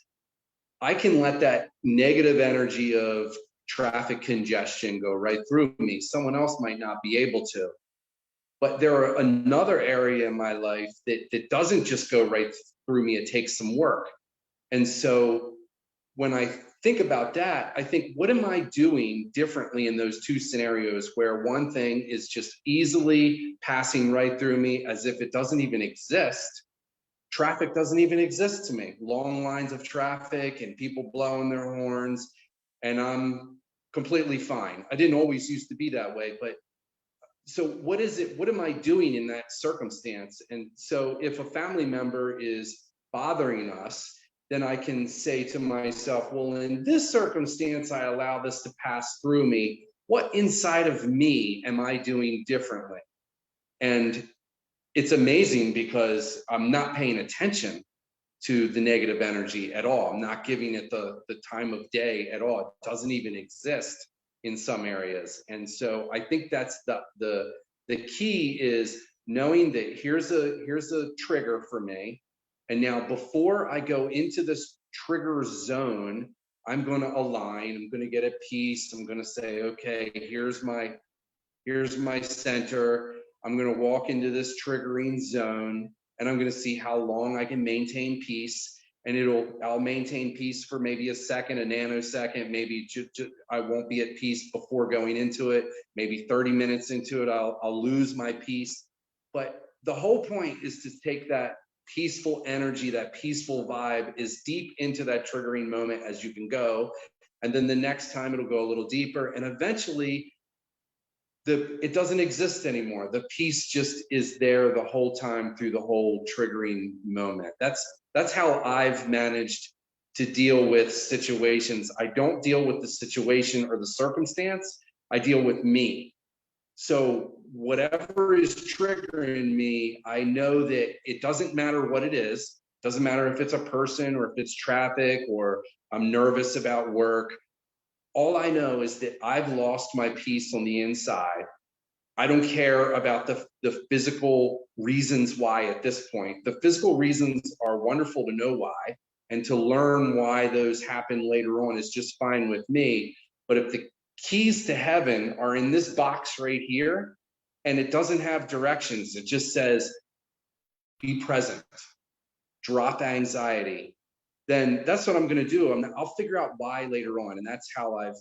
I can let that negative energy of traffic congestion go right through me. Someone else might not be able to. But there are another area in my life that doesn't just go right through me. It takes some work. And so when I think about that, I think, what am I doing differently in those two scenarios where one thing is just easily passing right through me as if it doesn't even exist? Traffic doesn't even exist to me. Long lines of traffic and people blowing their horns, and I'm completely fine. I didn't always used to be that way, but so what is it? What am I doing in that circumstance? And so if a family member is bothering us, then I can say to myself, well, in this circumstance, I allow this to pass through me. What inside of me am I doing differently? And it's amazing, because I'm not paying attention to the negative energy at all. I'm not giving it the time of day at all. It doesn't even exist in some areas. And so I think that's the key, is knowing that here's a trigger for me. And now before I go into this trigger zone, I'm going to align, I'm going to get a piece. I'm going to say, okay, here's my center. I'm going to walk into this triggering zone, and I'm going to see how long I can maintain peace. And I'll maintain peace for maybe a second, a nanosecond, maybe I won't be at peace before going into it. Maybe 30 minutes into it, I'll lose my peace. But the whole point is to take that peaceful energy, that peaceful vibe, as deep into that triggering moment as you can go. And then the next time it'll go a little deeper, and eventually it doesn't exist anymore. The peace just is there the whole time through the whole triggering moment. That's how I've managed to deal with situations. I don't deal with the situation or the circumstance. I deal with me. So whatever is triggering me, I know that it doesn't matter what it is. It doesn't matter if it's a person or if it's traffic or I'm nervous about work. All I know is that I've lost my peace on the inside. I don't care about the physical reasons why at this point. The physical reasons are wonderful to know why, and to learn why those happen later on is just fine with me. But if the keys to heaven are in this box right here, and it doesn't have directions, it just says, be present, drop anxiety, then that's what I'm going to do. I'll figure out why later on. And that's how I've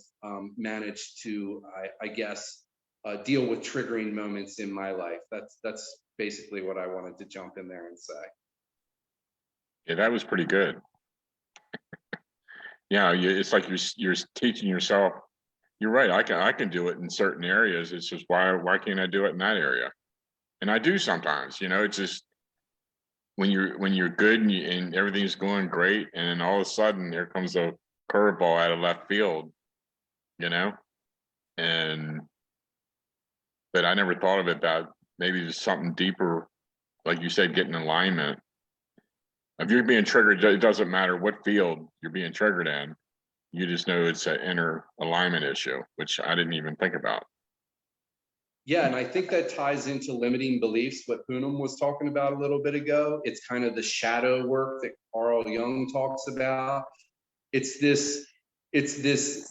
managed to, I guess, deal with triggering moments in my life. That's basically what I wanted to jump in there and say. Yeah, that was pretty good. Yeah, it's like you're teaching yourself. You're right. I can do it in certain areas. It's just why can't I do it in that area? And I do sometimes. It's just when you're good and everything's going great, and then all of a sudden there comes a curveball out of left field. But I never thought of it that maybe there's something deeper, like you said, getting alignment. If you're being triggered, it doesn't matter what field you're being triggered in. You just know it's an inner alignment issue, which I didn't even think about. Yeah, and I think that ties into limiting beliefs, what Poonam was talking about a little bit ago. It's kind of the shadow work that Carl Jung talks about. It's this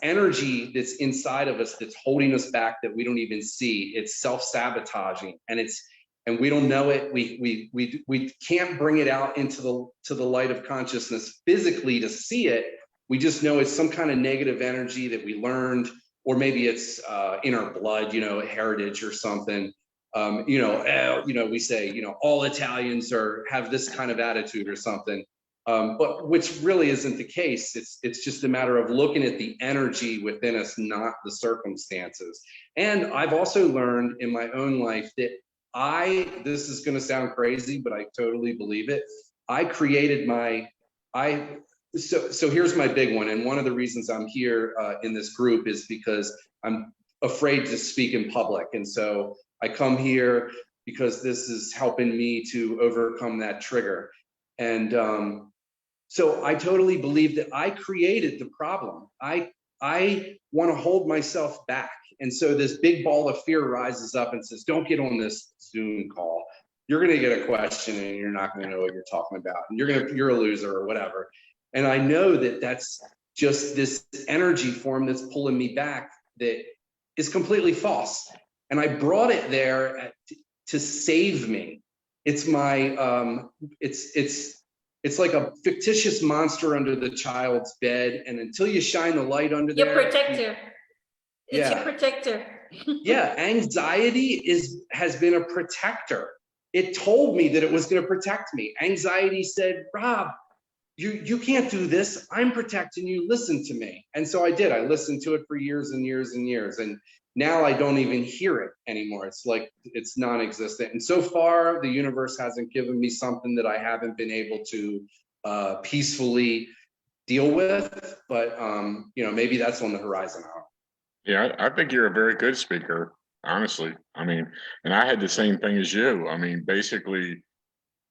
energy that's inside of us that's holding us back that we don't even see. It's self-sabotaging, and we don't know it. We can't bring it out into the light of consciousness physically to see it. We just know it's some kind of negative energy that we learned, or maybe it's in our blood, heritage or something. We say, all Italians have this kind of attitude or something. But which really isn't the case. It's just a matter of looking at the energy within us, not the circumstances. And I've also learned in my own life that this is going to sound crazy, but I totally believe it. So here's my big one. And one of the reasons I'm here in this group is because I'm afraid to speak in public. And so I come here because this is helping me to overcome that trigger. And so I totally believe that I created the problem. I want to hold myself back. And so this big ball of fear rises up and says, don't get on this Zoom call. You're going to get a question and you're not going to know what you're talking about. And you're a loser or whatever. And I know that that's just this energy form that's pulling me back that is completely false. And I brought it there to save me. It's my, it's like a fictitious monster under the child's bed. And until you shine the light under there. Your protector. It's Yeah. your protector. Yeah, anxiety has been a protector. It told me that it was going to protect me. Anxiety said, Rob, you can't do this. I'm protecting you. Listen to me. And so I did. I listened to it for years and years and years. And now I don't even hear it anymore. It's like it's non-existent. And so far, the universe hasn't given me something that I haven't been able to peacefully deal with. But maybe that's on the horizon. Yeah, I think you're a very good speaker, honestly. I mean, and I had the same thing as you. I mean, basically,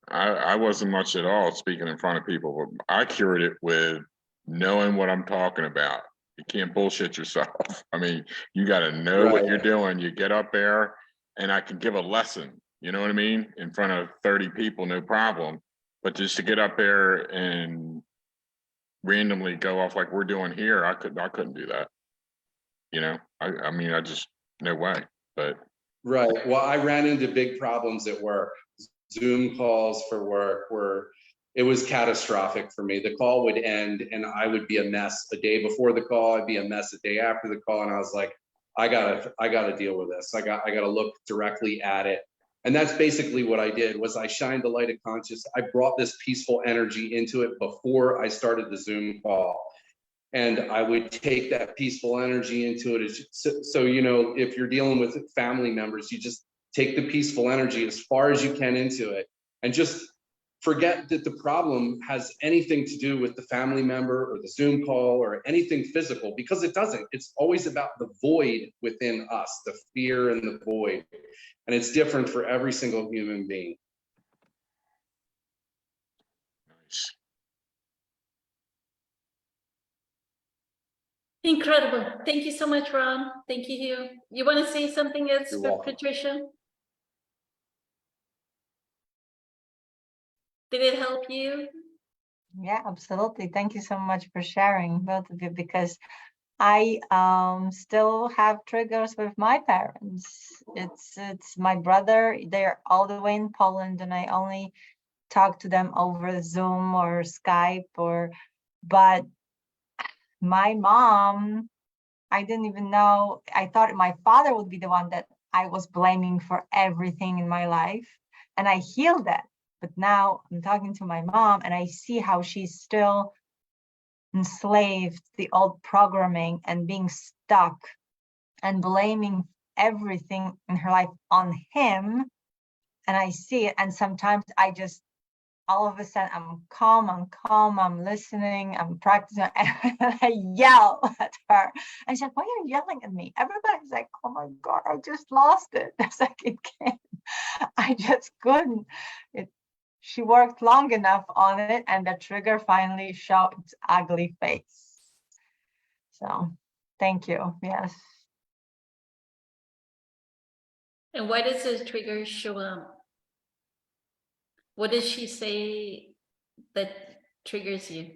I wasn't much at all speaking in front of people, but I cured it with knowing what I'm talking about. You can't bullshit yourself. I mean, you got to know what you're doing. You get up there and I can give a lesson, you know what I mean? In front of 30 people, no problem. But just to get up there and randomly go off like we're doing here, I couldn't do that. I mean, I just, no way, but. Right. Well, I ran into big problems at work. Zoom calls for work it was catastrophic for me. The call would end and I would be a mess a day before the call. I'd be a mess a day after the call. And I was like, I gotta deal with this. I gotta look directly at it. And that's basically what I did was I shined the light of conscious. I brought this peaceful energy into it before I started the Zoom call. And I would take that peaceful energy into it. So if you're dealing with family members, you just take the peaceful energy as far as you can into it and just forget that the problem has anything to do with the family member or the Zoom call or anything physical, because it doesn't. It's always about the void within us, the fear and the void. And it's different for every single human being. Nice. Incredible. Thank you so much, Ron. Thank you, Hugh. You want to say something else You're for welcome. Patricia? Did it help you? Yeah, absolutely. Thank you so much for sharing, both of you, because I still have triggers with my parents. It's my brother. They're all the way in Poland, and I only talk to them over Zoom or Skype but my mom, I didn't even know. I thought my father would be the one that I was blaming for everything in my life, and I healed that. But now I'm talking to my mom and I see how she's still enslaved to the old programming and being stuck and blaming everything in her life on him. And I see it. And sometimes I just, all of a sudden, I'm calm, I'm listening, I'm practicing, and I yell at her. And she's like, why are you yelling at me? Everybody's like, oh my God, I just lost it. It's like, I just couldn't. She worked long enough on it, and the trigger finally showed its ugly face. So thank you. Yes. And why does the trigger show up? What does she say that triggers you?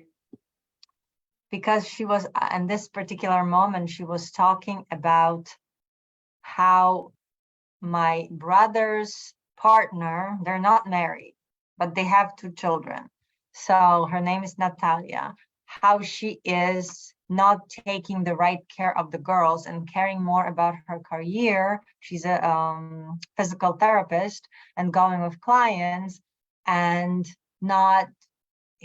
Because she was, in this particular moment, she was talking about how my brother's partner, they're not married, but they have 2 children. So her name is Natalia. How she is not taking the right care of the girls and caring more about her career. She's a physical therapist and going with clients, and not,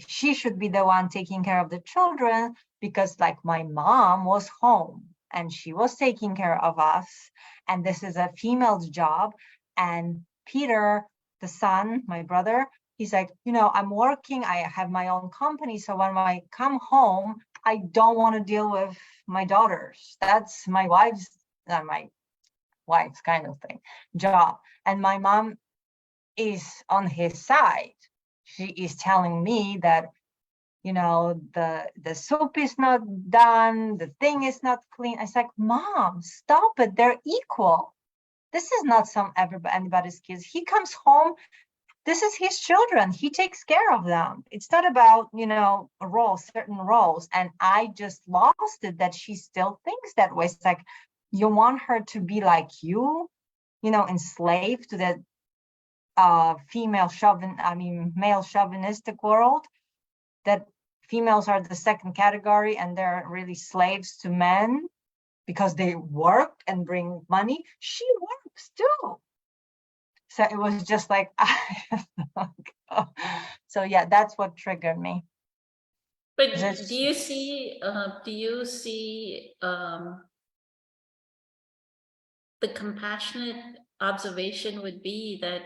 she should be the one taking care of the children, because like my mom was home and she was taking care of us, and this is a female's job. And Peter, the son, my brother, he's like, you know, I'm working, I have my own company, so when I come home, I don't want to deal with my daughters. That's my wife's kind of thing, job. And my mom is on his side. She is telling me that, you know, the soup is not done, the thing is not clean. It's like, Mom, stop it. They're equal. This is not anybody's kids. He comes home, this is his children. He takes care of them. It's not about, you know, certain roles. And I just lost it that she still thinks that way. It's like, you want her to be like you know, enslaved to that male chauvinistic world, that females are the second category and they're really slaves to men because they work and bring money. She works too. So it was just like, so yeah, that's what triggered me. But Just- do you see the compassionate observation would be that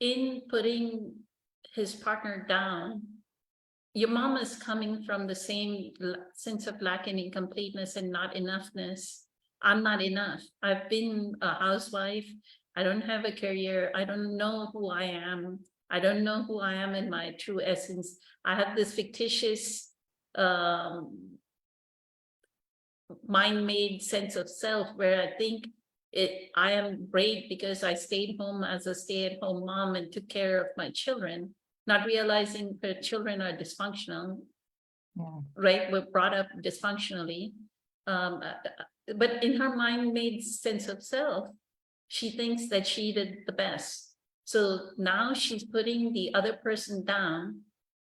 in putting his partner down, your mom is coming from the same sense of lack and incompleteness and not enoughness. I'm not enough. I've been a housewife. I don't have a career. I don't know who I am. I don't know who I am in my true essence. I have this fictitious mind-made sense of self where I think I am great because I stayed home as a stay-at-home mom and took care of my children, not realizing her children are dysfunctional, right? We're brought up dysfunctionally. But in her mind-made sense of self, she thinks that she did the best. So now she's putting the other person down.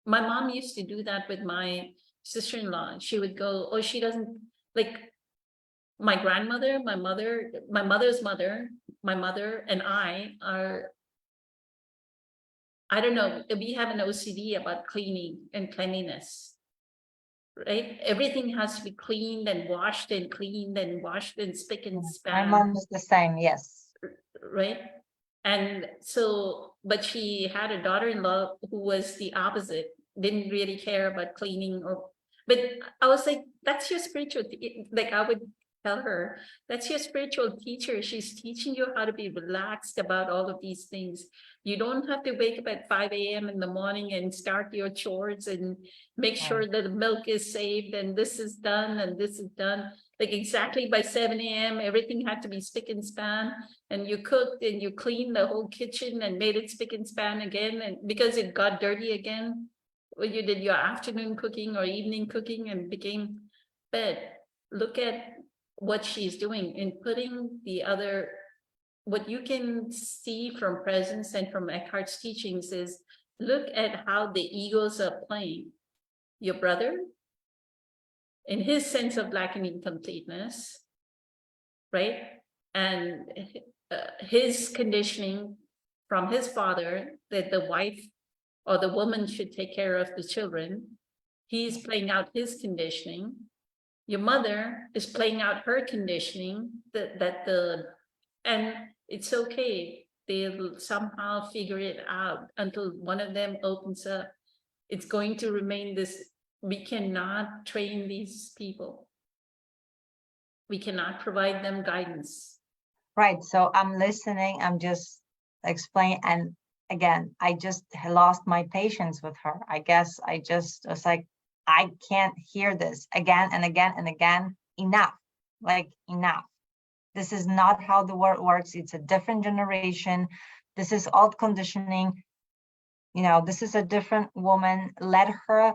My mom used to do that with my sister-in-law. She would go, oh, she doesn't, like my grandmother, my mother's mother, my mother and I don't know, we have an OCD about cleaning and cleanliness, right? Everything has to be cleaned and washed and cleaned and washed and spick and My span. mom is the same, yes. Right? And so, but she had a daughter-in-law who was the opposite, didn't really care about cleaning but I was like, that's your spiritual, like I would tell her, that's your spiritual teacher. She's teaching you how to be relaxed about all of these things. You don't have to wake up at 5 a.m. in the morning and start your chores and make sure that the milk is saved and this is done and this is done. Like exactly by 7 a.m., everything had to be spick and span, and you cooked and you cleaned the whole kitchen and made it spick and span again. And because it got dirty again, when you did your afternoon cooking or evening cooking and became bed, look at what she's doing in putting the other, what you can see from presence and from Eckhart's teachings is look at how the egos are playing. Your brother, in his sense of lacking incompleteness, right? And his conditioning from his father that the wife or the woman should take care of the children. He's playing out his conditioning. Your mother is playing out her conditioning and it's okay. They'll somehow figure it out until one of them opens up. It's going to remain this. We cannot train these people. We cannot provide them guidance. Right. So I'm listening. I'm just explaining. And again, I just lost my patience with her. I guess I just was like, I can't hear this again and again and again. Enough. Like enough. This is not how the world works. It's a different generation. This is old conditioning. You know, this is a different woman. Let her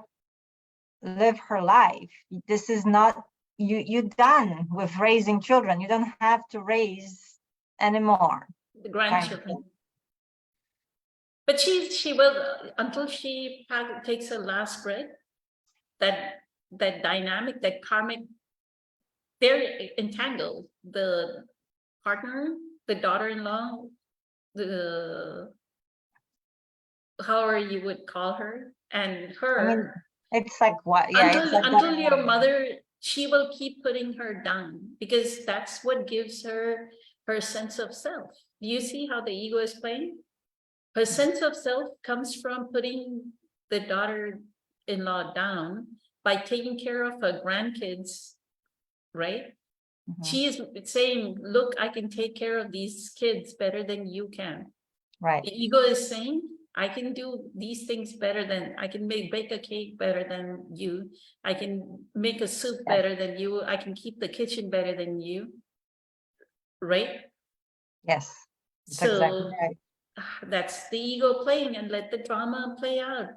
live her life. This is not, you're done with raising children. You don't have to raise anymore. The grandchildren. But she will, until she takes her last breath, that that dynamic, that karmic, they're entangled. The partner, the daughter-in-law, the however you would call her, and her. I mean, it's like what? Yeah, it's like Until that- your mother, she will keep putting her down because that's what gives her her sense of self. Do you see how the ego is playing? Her sense of self comes from putting the daughter-in-law down by taking care of her grandkids, right? Mhm. She is saying, look, I can take care of these kids better than you can. Right. The ego is saying, I can do these things better than, I can bake a cake better than you. I can make a soup Yes. better than you. I can keep the kitchen better than you. Right? Yes. That's exactly So right. that's the ego playing, and let the drama play out.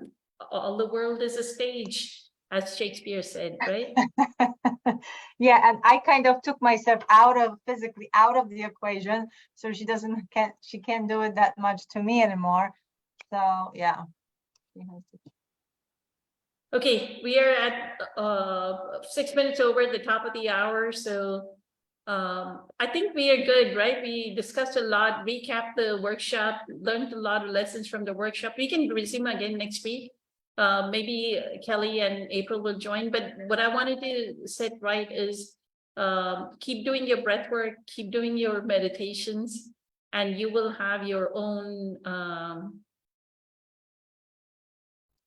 All the world is a stage, as Shakespeare said, right? Yeah, and I kind of took myself physically out of the equation, so she can't do it that much to me anymore. So yeah. She has to- Okay, we are at 6 minutes over the top of the hour, so I think we are good, right? We discussed a lot, recapped the workshop, learned a lot of lessons from the workshop. We can resume again next week. Maybe Kelly and April will join, but what I wanted to set right is keep doing your breath work, keep doing your meditations, and you will have your own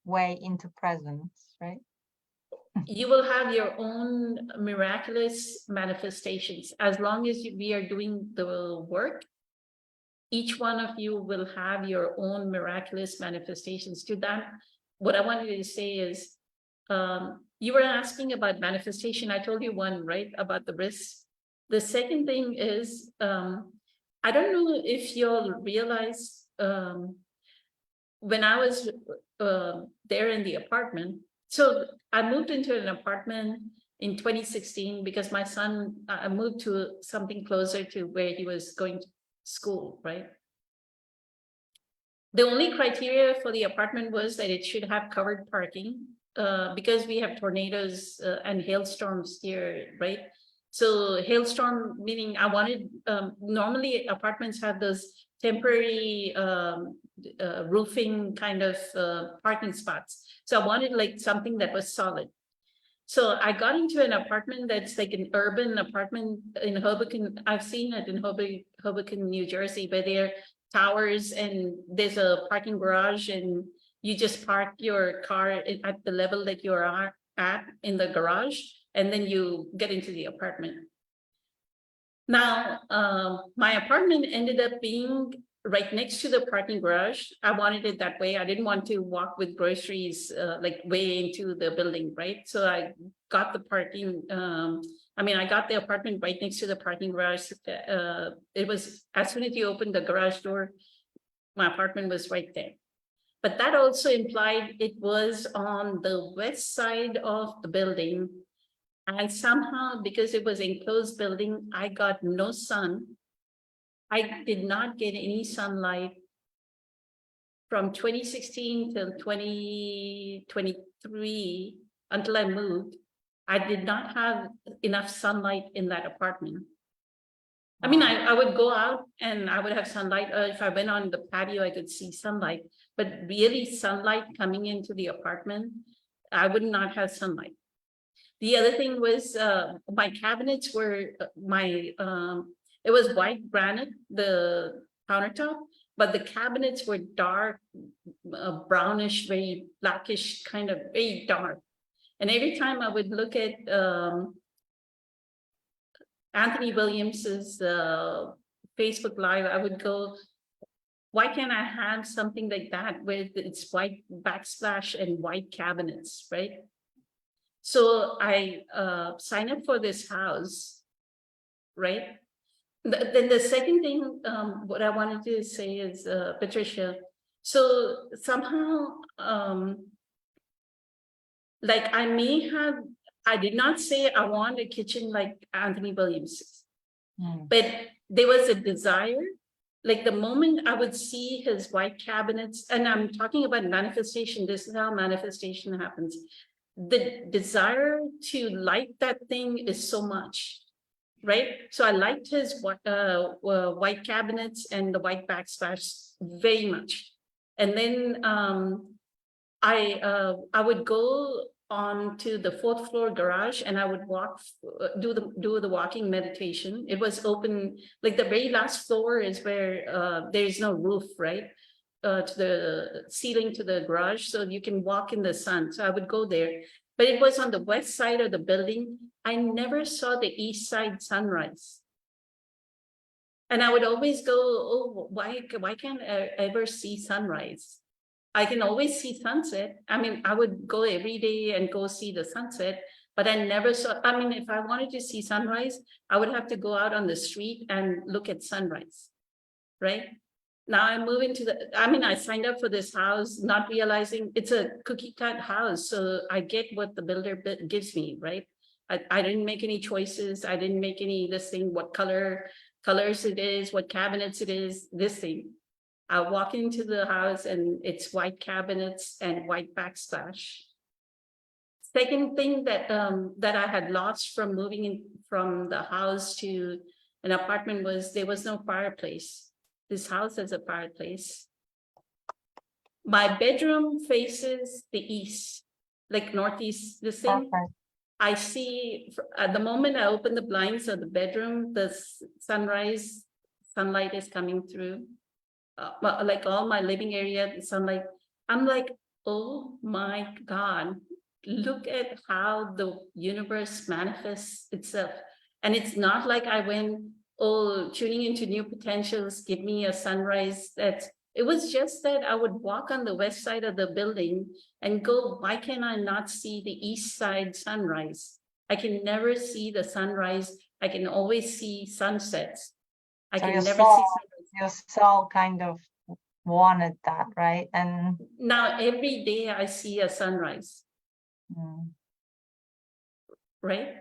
way into presence, right? you will have your own miraculous manifestations. As long as we are doing the work, each one of you will have your own miraculous manifestations. To that, what I wanted to say is, you were asking about manifestation. I told you one, right, about the risks. The second thing is, I don't know if you'll realize, when I was there in the apartment, so I moved into an apartment in 2016 because my son, I moved to something closer to where he was going to school, right? The only criteria for the apartment was that it should have covered parking because we have tornadoes and hailstorms here, right? So hailstorm, meaning I wanted, normally apartments have those temporary roofing kind of parking spots. So I wanted like something that was solid. So I got into an apartment that's like an urban apartment in Hoboken. I've seen it in Hoboken, New Jersey, but they're towers and there's a parking garage and you just park your car at the level that you're at in the garage, and then you get into the apartment. Now, my apartment ended up being right next to the parking garage. I wanted it that way. I didn't want to walk with groceries like way into the building, right? So I got the parking. I got the apartment right next to the parking garage. It was, as soon as you opened the garage door, my apartment was right there. But that also implied it was on the west side of the building. And somehow, because it was enclosed building, I got no sun. I did not get any sunlight from 2016 till 2023 until I moved. I did not have enough sunlight in that apartment. I mean, I would go out and I would have sunlight. If I went on the patio, I could see sunlight, but really sunlight coming into the apartment, I would not have sunlight. The other thing was my cabinets were it was white granite, the countertop, but the cabinets were dark, brownish, very blackish, kind of very dark. And every time I would look at Anthony Williams's Facebook Live, I would go, why can't I have something like that with its white backsplash and white cabinets, right? So I signed up for this house, right? Then the second thing, what I wanted to say is, Patricia, so somehow, like I did not say I want a kitchen like Anthony Williams, but there was a desire. Like the moment I would see his white cabinets, and I'm talking about manifestation, this is how manifestation happens. the desire to light that thing is so much, right? So I liked his white cabinets and the white backsplash very much. And then I would go on to the 4th floor garage and I would walk, do the walking meditation. It was open, like the very last floor is where there is no roof, right? To the ceiling to the garage, so you can walk in the sun. So I would go there, but it was on the west side of the building. I never saw the east side sunrise. And I would always go, oh, why can't I ever see sunrise? I can always see sunset. I mean, I would go every day and go see the sunset, but I never saw, I mean, if I wanted to see sunrise, I would have to go out on the street and look at sunrise, right? Now I'm moving to I signed up for this house, not realizing it's a cookie cut house. So I get what the builder gives me, right? I didn't make any choices. I didn't make any this thing, what colors it is, what cabinets it is, this thing. I walk into the house and it's white cabinets and white backsplash. Second thing that that I had lost from moving in from the house to an apartment was there was no fireplace. This house has a fireplace. My bedroom faces the east, like northeast, the same. Perfect. I see at the moment I open the blinds of the bedroom, the sunlight is coming through. Like all my living area, the sunlight. I'm like, oh my God, look at how the universe manifests itself. And it's not like I went, oh, tuning into new potentials, give me a sunrise. It was just that I would walk on the west side of the building and go, why can I not see the east side sunrise? I can never see the sunrise. I can always see sunsets. I So can your never soul- see sunrise. Your soul kind of wanted that, right? And Now every day I see a sunrise, mm. right?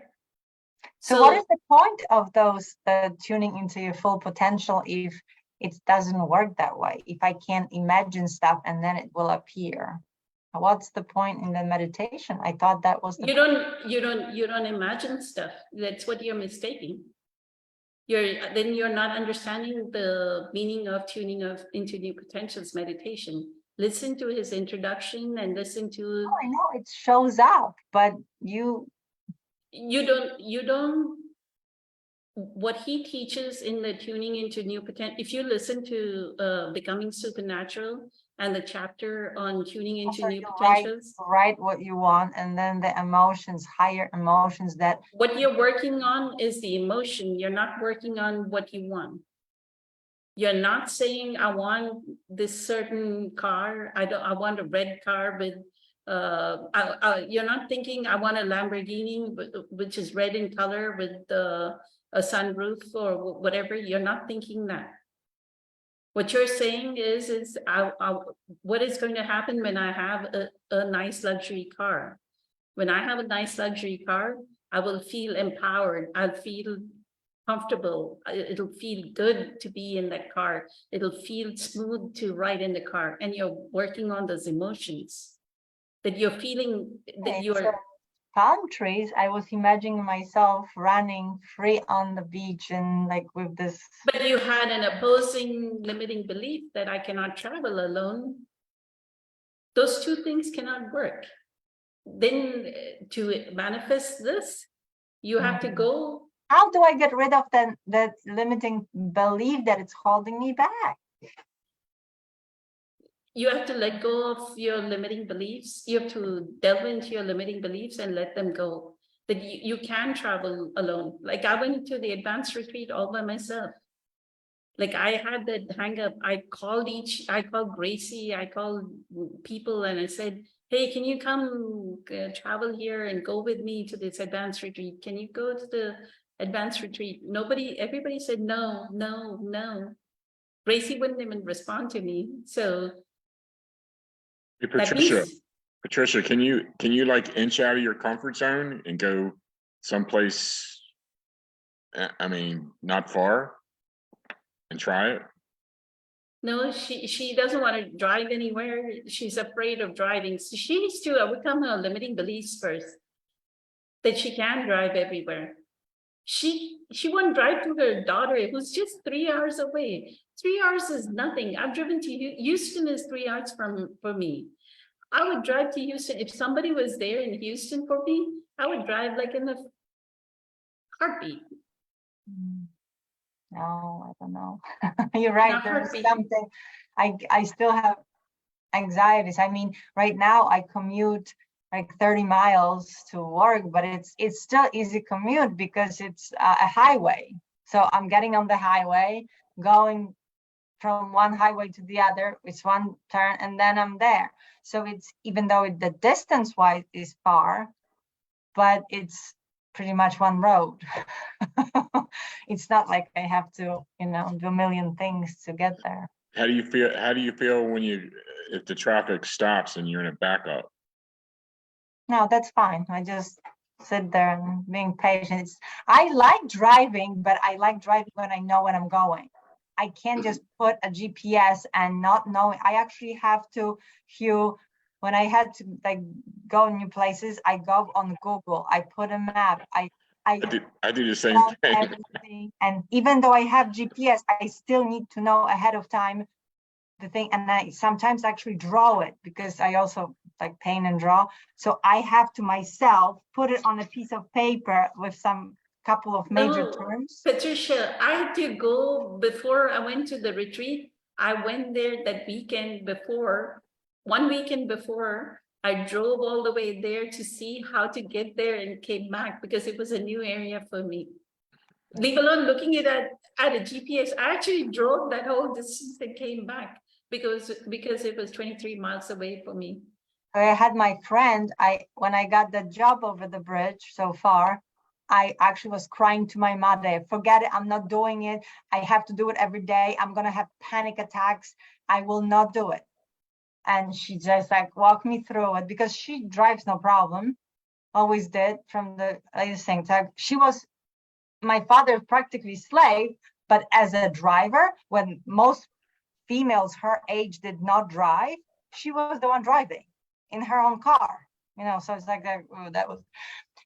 So what is the point of those tuning into your full potential if it doesn't work that way? If I can't imagine stuff and then it will appear, what's the point in the meditation? I thought that was the you don't imagine stuff. That's what you're mistaking. You're not understanding the meaning of tuning into new potentials meditation. Listen to his introduction and listen to. Oh, I know it shows up, but you don't. What he teaches in the tuning into new potential. If you listen to Becoming Supernatural and the chapter on tuning into also new you potentials. write what you want, and then the emotions, higher emotions that What you're working on is the emotion. You're not working on what you want. You're not saying, I want this certain car. I want a red car with, you're not thinking, I want a Lamborghini, which is red in color with a sunroof or whatever. You're not thinking that. What you're saying is what is going to happen when I have a nice luxury car? When I have a nice luxury car, I will feel empowered. I'll feel comfortable. It'll feel good to be in that car. It'll feel smooth to ride in the car. And you're working on those emotions that you're feeling that you're. Palm trees. I was imagining myself running free on the beach and like with this. But you had an opposing limiting belief that I cannot travel alone. Those two things cannot work. Then to manifest this, you have to go. How do I get rid of that limiting belief that it's holding me back? You have to let go of your limiting beliefs. You have to delve into your limiting beliefs and let them go. That you can travel alone. Like I went to the advanced retreat all by myself. Like I had that hang up. I called Gracie, I called people and I said, hey, can you come travel here and go with me to this advanced retreat? Can you go to the advanced retreat? Everybody said no, no, no. Gracie wouldn't even respond to me. So Hey, Patricia, can you like inch out of your comfort zone and go someplace, I mean, not far and try it? No, she doesn't want to drive anywhere. She's afraid of driving. So she needs to overcome her limiting beliefs first. That she can drive everywhere. She won't drive to her daughter, who's just 3 hours away. 3 hours is nothing. I've driven to Houston is 3 hours for me. I would drive to Houston. If somebody was there in Houston for me, I would drive like in a heartbeat. No, I don't know. You're right. Not There's heartbeat. something. I still have anxieties. I mean, right now I commute like 30 miles to work, but it's still easy commute because it's a highway. So I'm getting on the highway, going from one highway to the other. It's one turn, and then I'm there. So it's, even though the distance wise is far, but it's pretty much one road. It's not like I have to, do a million things to get there. How do you feel? How do you feel when if the traffic stops and you're in a backup? No, that's fine. I just sit there and being patient. I like driving, but I like driving when I know when I'm going. I can't just put a GPS and not know. I actually have to, Hugh, when I had to like go new places, I go on Google, I put a map, I I do the same log thing. everything. And even though I have GPS, I still need to know ahead of time the thing. And I sometimes actually draw it because I also like paint and draw. So I have to myself put it on a piece of paper with some couple of major No, terms. Patricia, I had to go before I went to the retreat. I went there that weekend before, 1 weekend before. I drove all the way there to see how to get there and came back because it was a new area for me. Leave alone looking at a GPS. I actually drove that whole distance and came back because it was 23 miles away for me. I had my friend, when I got the job over the bridge so far, I actually was crying to my mother, forget it, I'm not doing it. I have to do it every day. I'm going to have panic attacks. I will not do it. And she just like walked me through it because she drives no problem. Always did from the latest thing. She was my father's practically slave, but as a driver, when most females her age did not drive, she was the one driving in her own car, so it's like that was,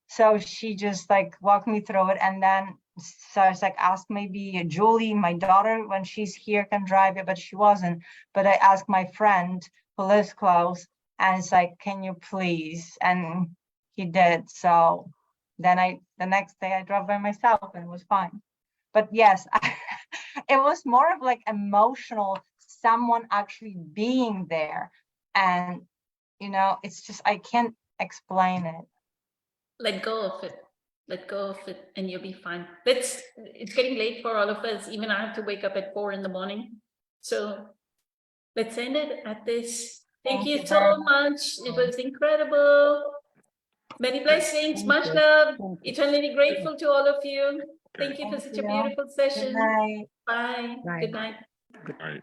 so she just like walked me through it. And then so I was like, ask maybe Julie, my daughter, when she's here can drive it, but she wasn't. But I asked my friend who lives close, and it's like, can you please? And he did. So then the next day I drove by myself and it was fine. But yes, it was more of like emotional, someone actually being there. And, it's just, I can't explain it. Let go of it. Let go of it and you'll be fine. It's getting late for all of us. Even I have to wake up at 4 in the morning. So let's end it at this. Thank you very so much. It was incredible. Many blessings, Thank much you. love. Thank you. Eternally grateful to all of you. Okay. Thank you for Thank such a you. beautiful Good session. night. Bye. Bye. Good night. All right.